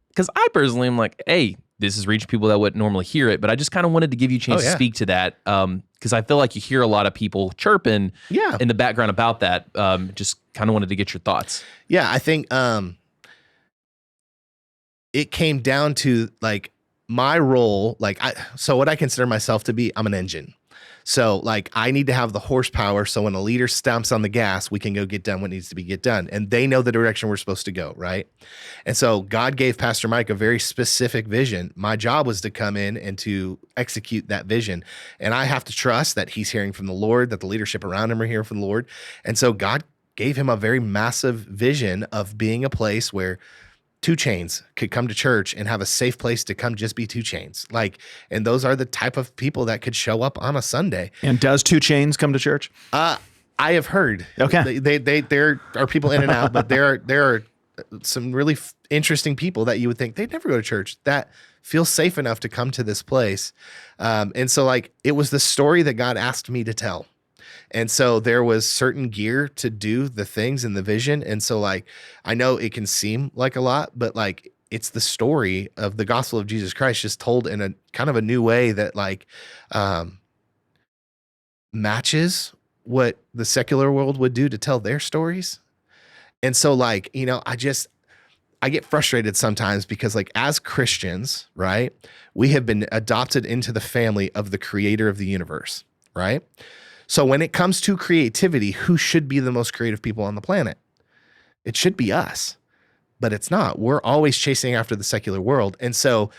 because I personally am like, hey, this is reaching people that wouldn't normally hear it, but I just kind of wanted to give you a chance to speak to that because I feel like you hear a lot of people chirping in the background about that. Just kind of wanted to get your thoughts. Yeah, I think it came down to like my role. Like, so what I consider myself to be, I'm an engine. So like I need to have the horsepower. So when a leader stamps on the gas, we can go get done what needs to be get done. And they know the direction we're supposed to go. Right. And so God gave Pastor Mike a very specific vision. My job was to come in and to execute that vision. And I have to trust that he's hearing from the Lord, that the leadership around him are hearing from the Lord. And so God gave him a very massive vision of being a place where 2 Chainz could come to church and have a safe place to come just be 2 Chainz. Like, and those are the type of people that could show up on a Sunday. And does 2 Chainz come to church? I have heard. Okay. There are people in and out, but there are some really interesting people that you would think they'd never go to church that feel safe enough to come to this place. And so like, it was the story that God asked me to tell. And so there was certain gear to do the things in the vision. And so like, I know it can seem like a lot, but like, it's the story of the gospel of Jesus Christ just told in a kind of a new way that like, matches what the secular world would do to tell their stories. And so like, you know, I get frustrated sometimes because like as Christians, right, we have been adopted into the family of the creator of the universe, right? So when it comes to creativity, who should be the most creative people on the planet? It should be us, but it's not. We're always chasing after the secular world. And so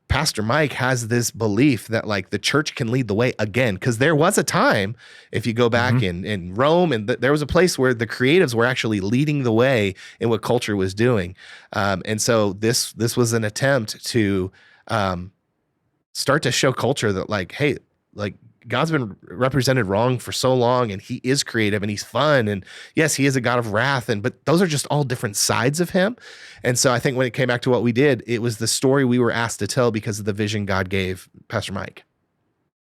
Pastor Mike has this belief that like the church can lead the way again, because there was a time, if you go back in Rome, and there was a place where the creatives were actually leading the way in what culture was doing. And so this was an attempt to start to show culture that like, hey, like God's been represented wrong for so long, and he is creative and he's fun. And yes, he is a God of wrath. But those are just all different sides of him. And so I think when it came back to what we did, it was the story we were asked to tell because of the vision God gave Pastor Mike.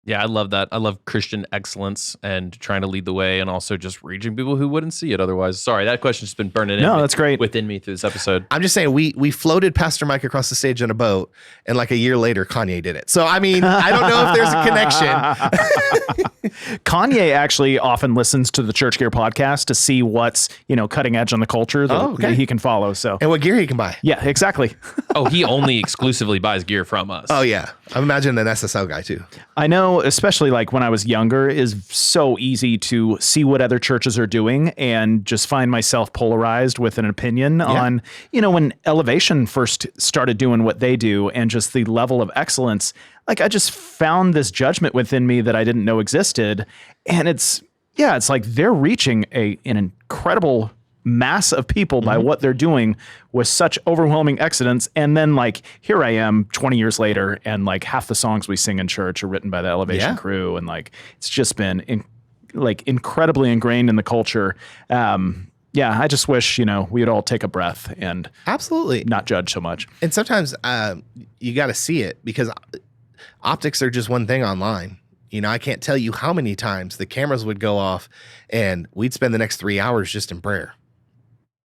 Yeah, I love that. I love Christian excellence and trying to lead the way and also just reaching people who wouldn't see it otherwise. Sorry, that question's been burning in. No, that's great. Within me through this episode. I'm just saying we floated Pastor Mike across the stage on a boat, and like a year later, Kanye did it. So, I mean, I don't know if there's a connection. Kanye actually often listens to the ChurchGear podcast to see what's, you know, cutting edge on the culture that he can follow. So, And what gear he can buy. yeah, exactly. Oh, he only exclusively buys gear from us. Oh, yeah. I'm imagining an SSL guy, too. I know, especially like when I was younger, is so easy to see what other churches are doing and just find myself polarized with an opinion on, you know, when Elevation first started doing what they do and just the level of excellence. Like I just found this judgment within me that I didn't know existed. And it's like they're reaching an incredible mass of people by what they're doing with such overwhelming excellence. And then like, here I am 20 years later, and like half the songs we sing in church are written by the Elevation crew. And like, it's just been incredibly ingrained in the culture. I just wish, you know, we'd all take a breath and absolutely not judge so much. And sometimes you got to see it because optics are just one thing online. You know, I can't tell you how many times the cameras would go off and we'd spend the next 3 hours just in prayer.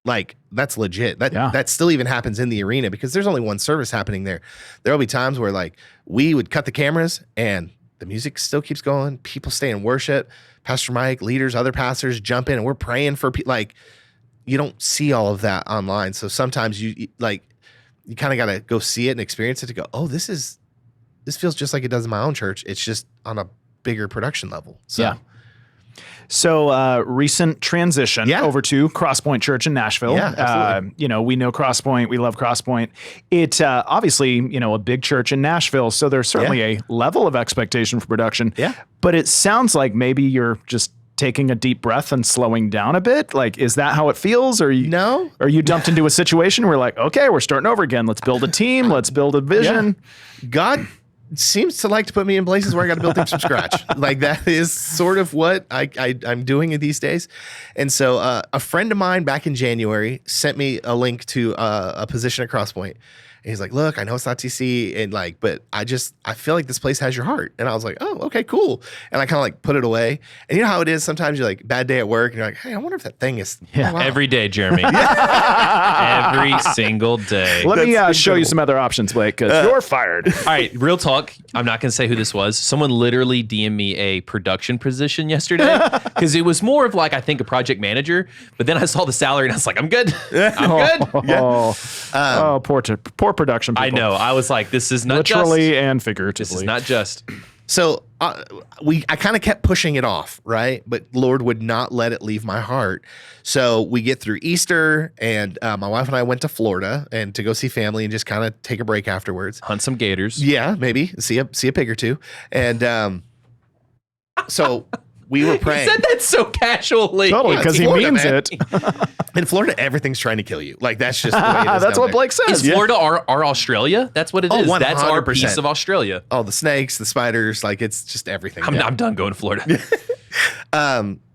Like that's legit. That still even happens in the arena because there's only one service happening there. There'll be times where like we would cut the cameras and the music still keeps going. People stay in worship. Pastor Mike, leaders, other pastors jump in and we're praying for people. Like you don't see all of that online. So sometimes you kind of got to go see it and experience it to go, oh, this is this feels just like it does in my own church. It's just on a bigger production level. So. Yeah. So recent transition over to Crosspoint Church in Nashville. Yeah, absolutely. We know Crosspoint. We love Crosspoint. It obviously, a big church in Nashville. So there's certainly a level of expectation for production. Yeah. But it sounds like maybe you're just taking a deep breath and slowing down a bit. Like, is that how it feels? Or No. Are you dumped into a situation where like, okay, we're starting over again. Let's build a team. Let's build a vision. Yeah. God seems to like to put me in places where I got to build things from scratch. Like that is sort of what I'm doing these days. And so a friend of mine back in January sent me a link to a position at Crosspoint. And he's like, look, I know it's not TC and like, but I feel like this place has your heart. And I was like, oh, okay, cool. And I kind of like put it away. And you know how it is sometimes you're like bad day at work and you're like, hey, I wonder if that thing is. Yeah. Oh, wow. Every day, Jeremy. Every single day. Let me show you some other options, Blake, because you're fired. All right, real talk. I'm not going to say who this was. Someone literally DM'd me a production position yesterday because it was more of like, I think, a project manager. But then I saw the salary and I was like, I'm good. I'm good. Yeah. Poor production people. I know. I was like, this is not literally just. and figuratively. This is not just. So I kind of kept pushing it off, right? But Lord would not let it leave my heart. So we get through Easter, and my wife and I went to Florida and to go see family and just kind of take a break afterwards. Hunt some gators. Yeah, maybe see a pig or two. And so we were praying. He said that so casually. Totally, because he Florida, means man. it. In Florida, everything's trying to kill you. Like that's just the way it is. That's down what there. Blake says. Is Florida our Australia? That's what it is. 100%. That's our piece of Australia. Oh, the snakes, the spiders, like it's just everything. I'm done going to Florida.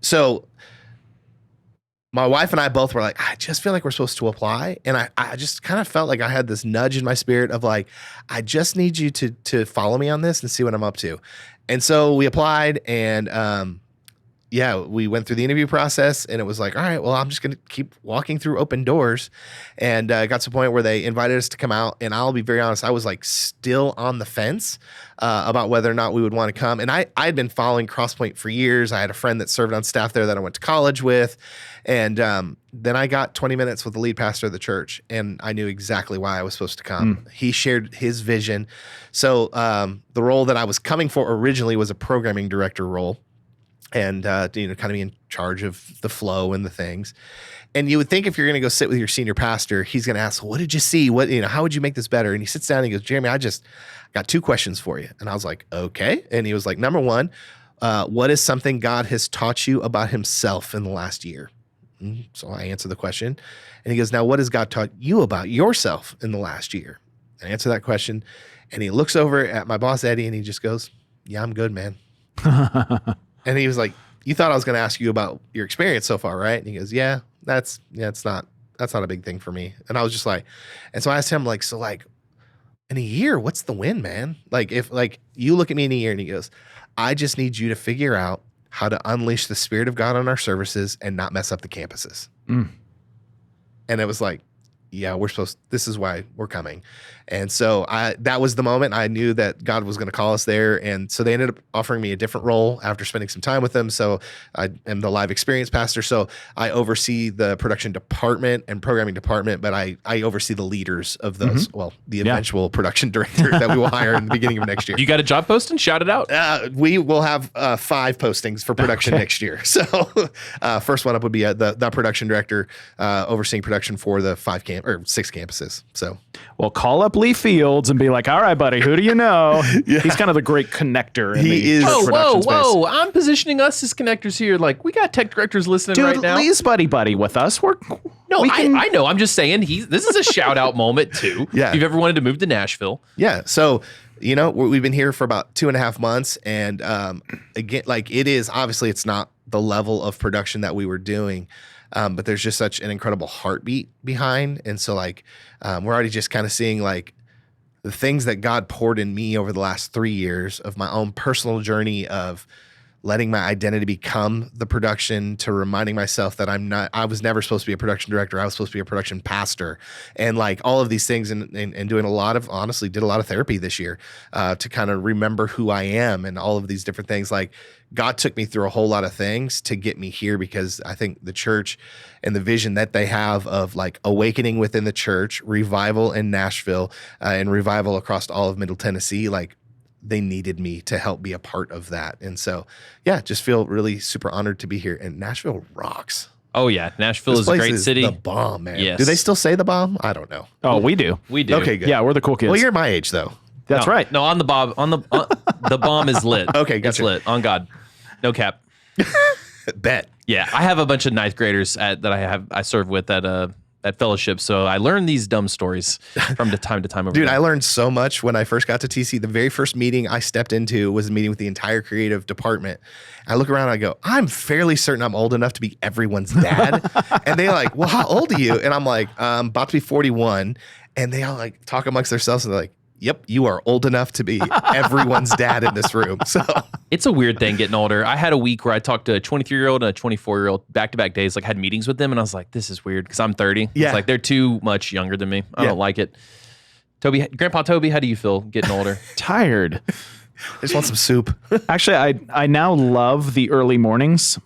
So my wife and I both were like, I just feel like we're supposed to apply. And I just kind of felt like I had this nudge in my spirit of like, I just need you to follow me on this and see what I'm up to. And so we applied and, we went through the interview process and it was like, all right, well, I'm just going to keep walking through open doors. And got to a point where they invited us to come out. And I'll be very honest, I was like still on the fence about whether or not we would want to come. And I'd been following Crosspoint for years. I had a friend that served on staff there that I went to college with. And then I got 20 minutes with the lead pastor of the church and I knew exactly why I was supposed to come. He shared his vision. So the role that I was coming for originally was a programming director role. And, kind of be in charge of the flow and the things. And you would think if you're going to go sit with your senior pastor, he's going to ask, what did you see? How would you make this better? And he sits down and he goes, Jeremy, I just got 2 questions for you. And I was like, okay. And he was like, number 1, what is something God has taught you about himself in the last year? So I answer the question. And he goes, now what has God taught you about yourself in the last year? I answer that question. And he looks over at my boss, Eddie, and he just goes, yeah, I'm good, man. And he was like, you thought I was going to ask you about your experience so far, right? And he goes, yeah, that's not a big thing for me. And I was just like, and so I asked him like, so like in a year, what's the win, man? Like if like you look at me in a year and he goes, I just need you to figure out how to unleash the Spirit of God on our services and not mess up the campuses. And it was like, yeah, this is why we're coming. And so that was the moment I knew that God was going to call us there. And so they ended up offering me a different role after spending some time with them. So I am the live experience pastor. So I oversee the production department and programming department, but I oversee the leaders of those, the eventual production director that we will hire in the beginning of next year. You got a job posting? Shout it out. We will have 5 postings for production next year. So first one up would be the production director overseeing production for the 6 campuses. So, well, call up Lee Fields and be like, all right, buddy, who do you know? He's kind of the great connector. He is. Whoa. I'm positioning us as connectors here. Like, we got tech directors listening right now. Lee's buddy with us. I know. I'm just saying this is a shout out moment too. Yeah. If you've ever wanted to move to Nashville. Yeah. So, we've been here for about 2.5 months. And again, like it is, obviously it's not the level of production that we were doing. But there's just such an incredible heartbeat behind. And so like, we're already just kind of seeing like the things that God poured in me over the last 3 years of my own personal journey of letting my identity become the production, to reminding myself that I was never supposed to be a production director. I was supposed to be a production pastor, and like all of these things and doing honestly did a lot of therapy this year, to kind of remember who I am and all of these different things. Like God took me through a whole lot of things to get me here, because I think the church and the vision that they have of like awakening within the church, revival in Nashville, and revival across all of Middle Tennessee, like they needed me to help be a part of that. And so, yeah, just feel really super honored to be here. And Nashville rocks. Oh yeah, Nashville This is a place great city. The bomb, man. Yes. Do they still say the bomb? I don't know. Oh, we do. We do. Okay, good. Yeah, we're the cool kids. Well, you're my age though. That's No, right. No, on the bomb, the bomb is lit. Okay, It's gotcha. lit. On God, no cap. Bet. Yeah, I have a bunch of ninth graders that I serve with at fellowship, so I learn these dumb stories from time to time. Over Dude, there. I learned so much when I first got to TC. The very first meeting I stepped into was a meeting with the entire creative department. I look around and I go, I'm fairly certain I'm old enough to be everyone's dad. And they're like, well, how old are you? And I'm like, about to be 41. And they all like talk amongst themselves and they're like, yep, you are old enough to be everyone's dad in this room. So It's a weird thing getting older. I had a week where I talked to a 23-year-old and a 24-year-old back-to-back days, like had meetings with them, and I was like, this is weird because I'm 30. Yeah. It's like they're too much younger than me. I Yeah. don't like it. Grandpa Toby, how do you feel getting older? Tired. I just want some soup. Actually, I now love the early mornings,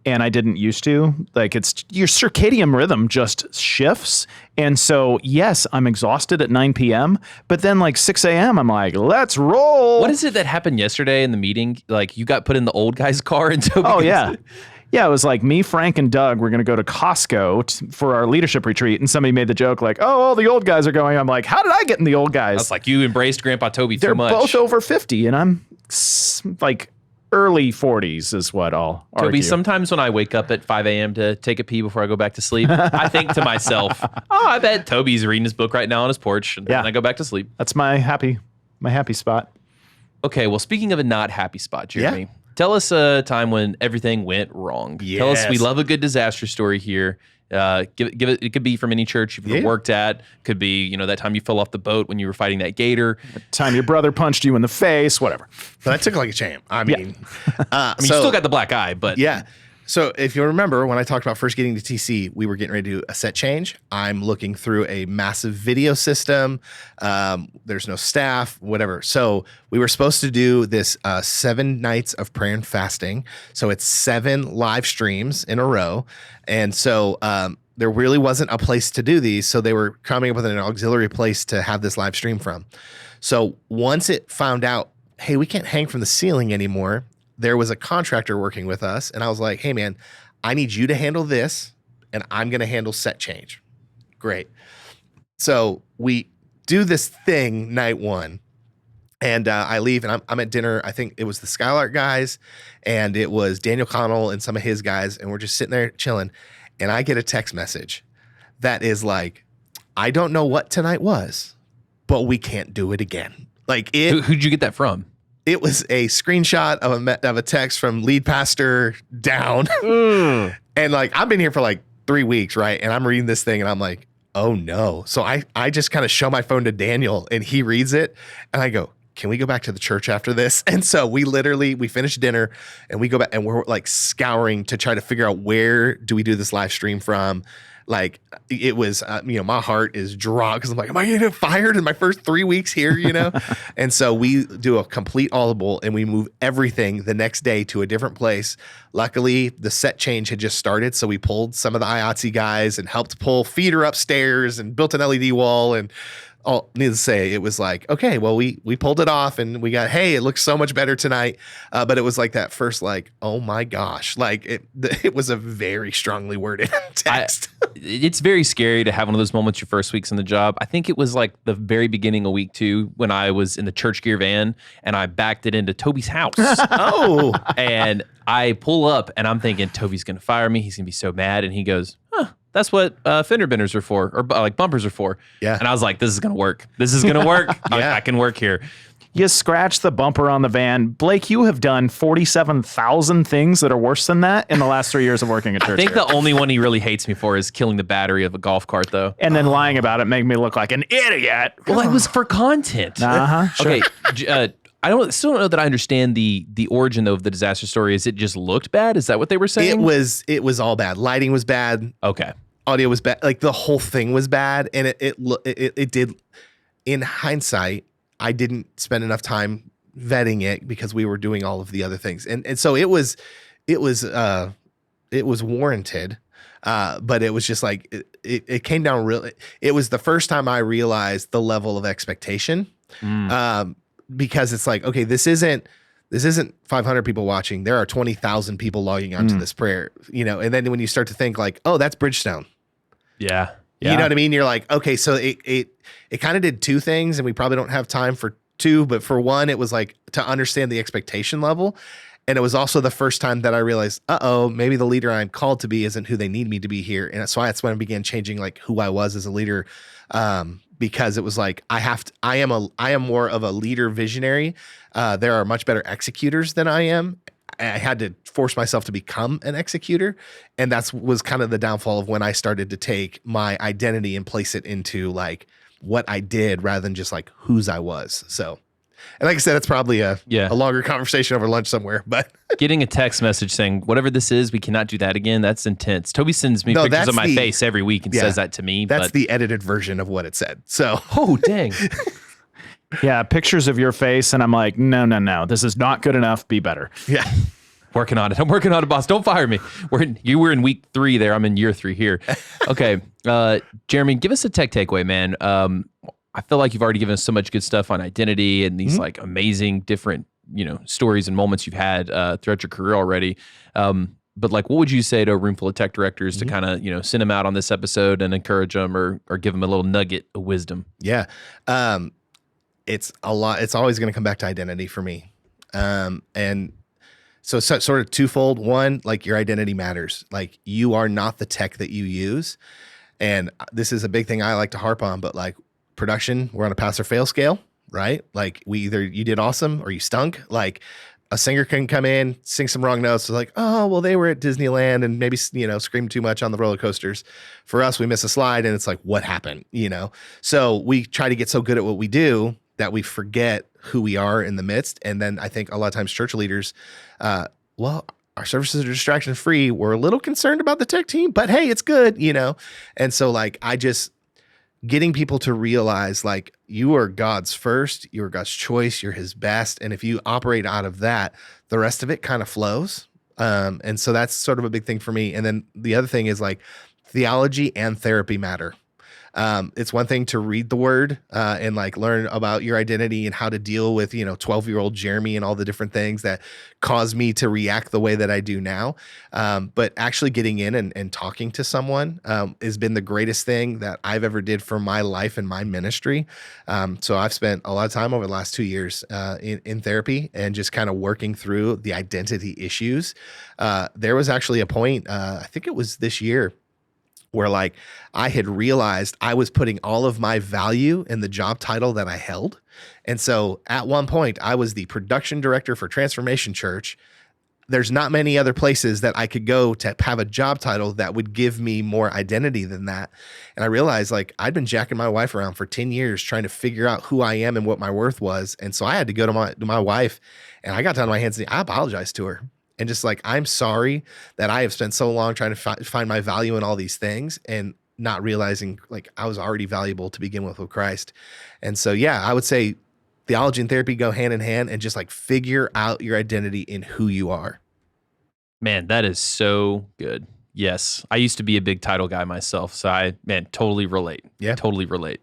and I didn't used to. Like, it's your circadian rhythm just shifts. And so, yes, I'm exhausted at 9 p.m., but then like 6 a.m., I'm like, let's roll. What is it that happened yesterday in the meeting? Like you got put in the old guy's car and Toby. Oh, yeah. Yeah, it was like me, Frank, and Doug were going to go to Costco for our leadership retreat. And somebody made the joke like, oh, all the old guys are going. I'm like, how did I get in the old guys? That's like you embraced Grandpa Toby They're too much. both over 50, and I'm like early 40s is what I'll Toby, argue. sometimes when I wake up at 5 a.m. to take a pee before I go back to sleep, I think to myself, oh, I bet Toby's reading his book right now on his porch. And then I go back to sleep. That's my happy spot. Okay, well, speaking of a not happy spot, Jeremy, tell us a time when everything went wrong. Tell us, we Yes. love a good disaster story here. Give it. It could be from any church you've ever worked at. Could be, that time you fell off the boat when you were fighting that gator. Time your brother punched you in the face, whatever. But I took it like a champ. I mean, I mean, you still got the black eye, but yeah. So if you remember when I talked about first getting to TC, we were getting ready to do a set change. I'm looking through a massive video system. There's no staff, whatever. So we were supposed to do this 7 nights of prayer and fasting. So it's 7 live streams in a row. And so there really wasn't a place to do these. So they were coming up with an auxiliary place to have this live stream from. So once it found out, hey, we can't hang from the ceiling anymore, there was a contractor working with us, and I was like, hey, man, I need you to handle this, and I'm going to handle set change. Great. So we do this thing night 1, and I leave, and I'm at dinner. I think it was the Skylark guys, and it was Daniel Connell and some of his guys, and we're just sitting there chilling, and I get a text message that is like, I don't know what tonight was, but we can't do it again. Like it. Who'd you get that from? It was a screenshot of a text from lead pastor down. And like, I've been here for like 3 weeks, right? And I'm reading this thing and I'm like, oh no. So I just kind of show my phone to Daniel and he reads it and I go, can we go back to the church after this? And so we finish dinner and we go back and we're like scouring to try to figure out where do we do this live stream from. Like it was, my heart is drawn because I'm like, am I going to get fired in my first 3 weeks here, And so we do a complete audible and we move everything the next day to a different place. Luckily, the set change had just started. So we pulled some of the IATSE guys and helped pull feeder upstairs and built an LED wall. And needless to say, it was like, okay, well, we pulled it off and we got, hey, it looks so much better tonight. But it was like that first, like, oh my gosh, like it was a very strongly worded text. It's very scary to have one of those moments your first weeks in the job. I think it was like the very beginning of week 2 when I was in the ChurchGear van and I backed it into Toby's house. Oh, And I pull up and I'm thinking, Toby's going to fire me. He's going to be so mad. And he goes, that's what fender benders are for, or like bumpers are for. Yeah. And I was like, this is going to work. This is going to work. I can work here. You scratch the bumper on the van. Blake, you have done 47,000 things that are worse than that in the last 3 years of working at church. I think the only one he really hates me for is killing the battery of a golf cart, though. And then lying about it make me look like an idiot. Well, it was for content. Sure. Okay. I still don't know that I understand the origin though of the disaster story. Is it just looked bad? Is that what they were saying? it was all bad. Lighting was bad. Okay. Audio was bad. Like the whole thing was bad. And it did, in hindsight, I didn't spend enough time vetting it because we were doing all of the other things. And so it was warranted. But it was just like, it came down really, it was the first time I realized the level of expectation. because it's like, okay, this isn't 500 people watching. There are 20,000 people logging onto this prayer, and then when you start to think like, oh, that's Bridgestone. Yeah. You know what I mean? You're like, okay, so it kind of did two things, and we probably don't have time for two, but for one, it was like to understand the expectation level. And it was also the first time that I realized, maybe the leader I'm called to be isn't who they need me to be here. And so that's when I began changing like who I was as a leader. Because it was like, I am more of a leader visionary. There are much better executors than I am. I had to force myself to become an executor. And was kind of the downfall of when I started to take my identity and place it into like what I did rather than just like whose I was. So, and like I said, that's probably a longer conversation over lunch somewhere, but getting a text message saying, whatever this is, we cannot do that again. That's intense. Toby sends me pictures of my face every week and says that to me. That's the edited version of what it said. So, oh, dang. Yeah. Pictures of your face. And I'm like, no, this is not good enough. Be better. Yeah. Working on it. I'm working on it, boss. Don't fire me. You were in week 3 there. I'm in year 3 here. Okay. Jeremy, give us a tech takeaway, man. I feel like you've already given us so much good stuff on identity and these like amazing different, stories and moments you've had throughout your career already. But like, what would you say to a room full of tech directors to kind of, send them out on this episode and encourage them or give them a little nugget of wisdom? Yeah. It's a lot. It's always going to come back to identity for me. And so sort of twofold. One, like your identity matters. Like you are not the tech that you use. And this is a big thing I like to harp on, but like production, we're on a pass or fail scale, right? Like you did awesome or you stunk. Like a singer can come in, sing some wrong notes. Like, oh, well, they were at Disneyland and maybe, screamed too much on the roller coasters. For us, we miss a slide and it's like, what happened? So we try to get so good at what we do that we forget who we are in the midst. And then I think a lot of times church leaders, our services are distraction free. We're a little concerned about the tech team, but hey, it's good, And so like, getting people to realize like you are God's first, you are God's choice, you're his best. And if you operate out of that, the rest of it kind of flows. And so that's sort of a big thing for me. And then the other thing is like theology and therapy matter. It's one thing to read the word and like learn about your identity and how to deal with, 12-year-old Jeremy and all the different things that caused me to react the way that I do now. But actually getting in and talking to someone has been the greatest thing that I've ever did for my life and my ministry. So I've spent a lot of time over the last 2 years in therapy and just kind of working through the identity issues. There was actually a point, I think it was this year, where like I had realized I was putting all of my value in the job title that I held. And so at one point I was the production director for Transformation Church. There's not many other places that I could go to have a job title that would give me more identity than that. And I realized like I'd been jacking my wife around for 10 years trying to figure out who I am and what my worth was. And so I had to go to my wife and I got down on my hands and I apologized to her. And just like, I'm sorry that I have spent so long trying to find my value in all these things and not realizing like I was already valuable to begin with Christ. And so, yeah, I would say theology and therapy go hand in hand and just like figure out your identity in who you are. Man, that is so good. Yes. I used to be a big title guy myself. So totally relate. Yeah. Totally relate.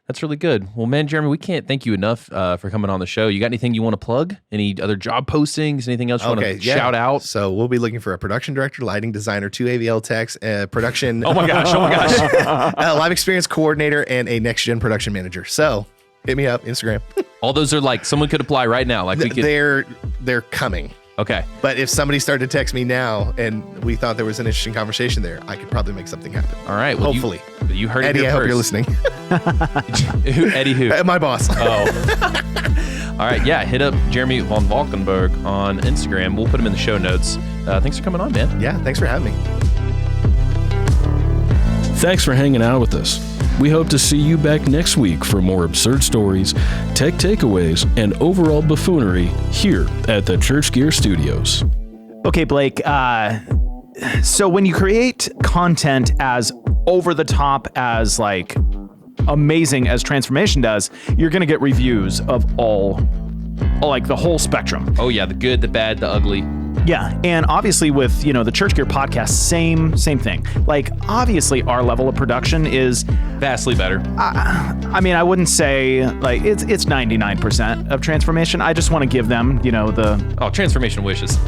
That's really good. Well, man, Jeremy, we can't thank you enough for coming on the show. You got anything you want to plug? Any other job postings? Anything else you want to shout out? So we'll be looking for a production director, lighting designer, 2 AVL techs, production. Oh my gosh. Live experience coordinator, and a next gen production manager. So hit me up, Instagram. All those are like someone could apply right now. Like we could. They're coming. Okay. But if somebody started to text me now and we thought there was an interesting conversation there, I could probably make something happen. All right. Well, hopefully. You heard Eddie, it here I hope first. you're listening. Eddie who? My boss. Oh. All right. Yeah. Hit up Jeremy von Valkenburg on Instagram. We'll put him in the show notes. Thanks for coming on, man. Yeah. Thanks for having me. Thanks for hanging out with us. We hope to see you back next week for more absurd stories, tech takeaways, and overall buffoonery here at the ChurchGear Studios. Okay, Blake. So when you create content as over the top, as like amazing as Transformation does, you're going to get reviews of all like the whole spectrum. Oh yeah, the good, the bad, the ugly. Yeah, and obviously with, the ChurchGear podcast, same thing. Like, obviously our level of production is vastly better. I mean, I wouldn't say like it's 99% of transformation. I just want to give them, the transformation wishes.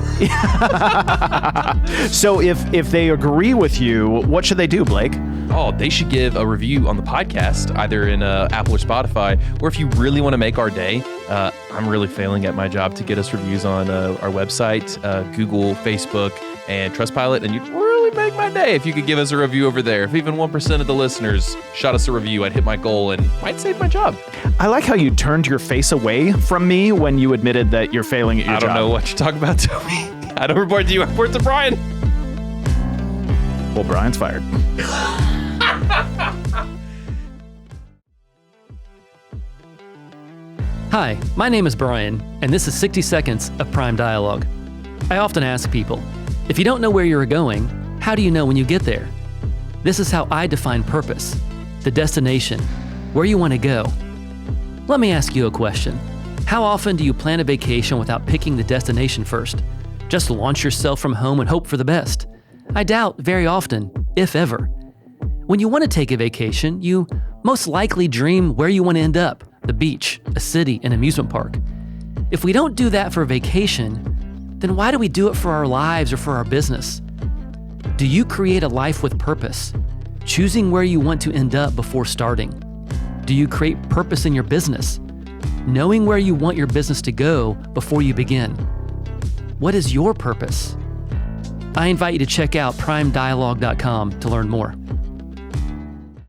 So if they agree with you, what should they do, Blake? Oh, they should give a review on the podcast, either in Apple or Spotify, or if you really want to make our day. I'm really failing at my job to get us reviews on our website, Google, Facebook, and Trustpilot, and you'd really make my day if you could give us a review over there. If even 1% of the listeners shot us a review, I'd hit my goal and might save my job. I like how you turned your face away from me when you admitted that you're failing at your job. I don't know what you're talking about, Toby. I don't report to you. I report to Brian. Well, Brian's fired. Hi, my name is Brian, and this is 60 Seconds of Prime Dialogue. I often ask people, if you don't know where you're going, how do you know when you get there? This is how I define purpose, the destination, where you want to go. Let me ask you a question. How often do you plan a vacation without picking the destination first? Just launch yourself from home and hope for the best? I doubt very often, if ever. When you want to take a vacation, you most likely dream where you want to end up, the beach, a city, an amusement park. If we don't do that for a vacation, then why do we do it for our lives or for our business? Do you create a life with purpose, choosing where you want to end up before starting? Do you create purpose in your business, knowing where you want your business to go before you begin? What is your purpose? I invite you to check out primedialogue.com to learn more.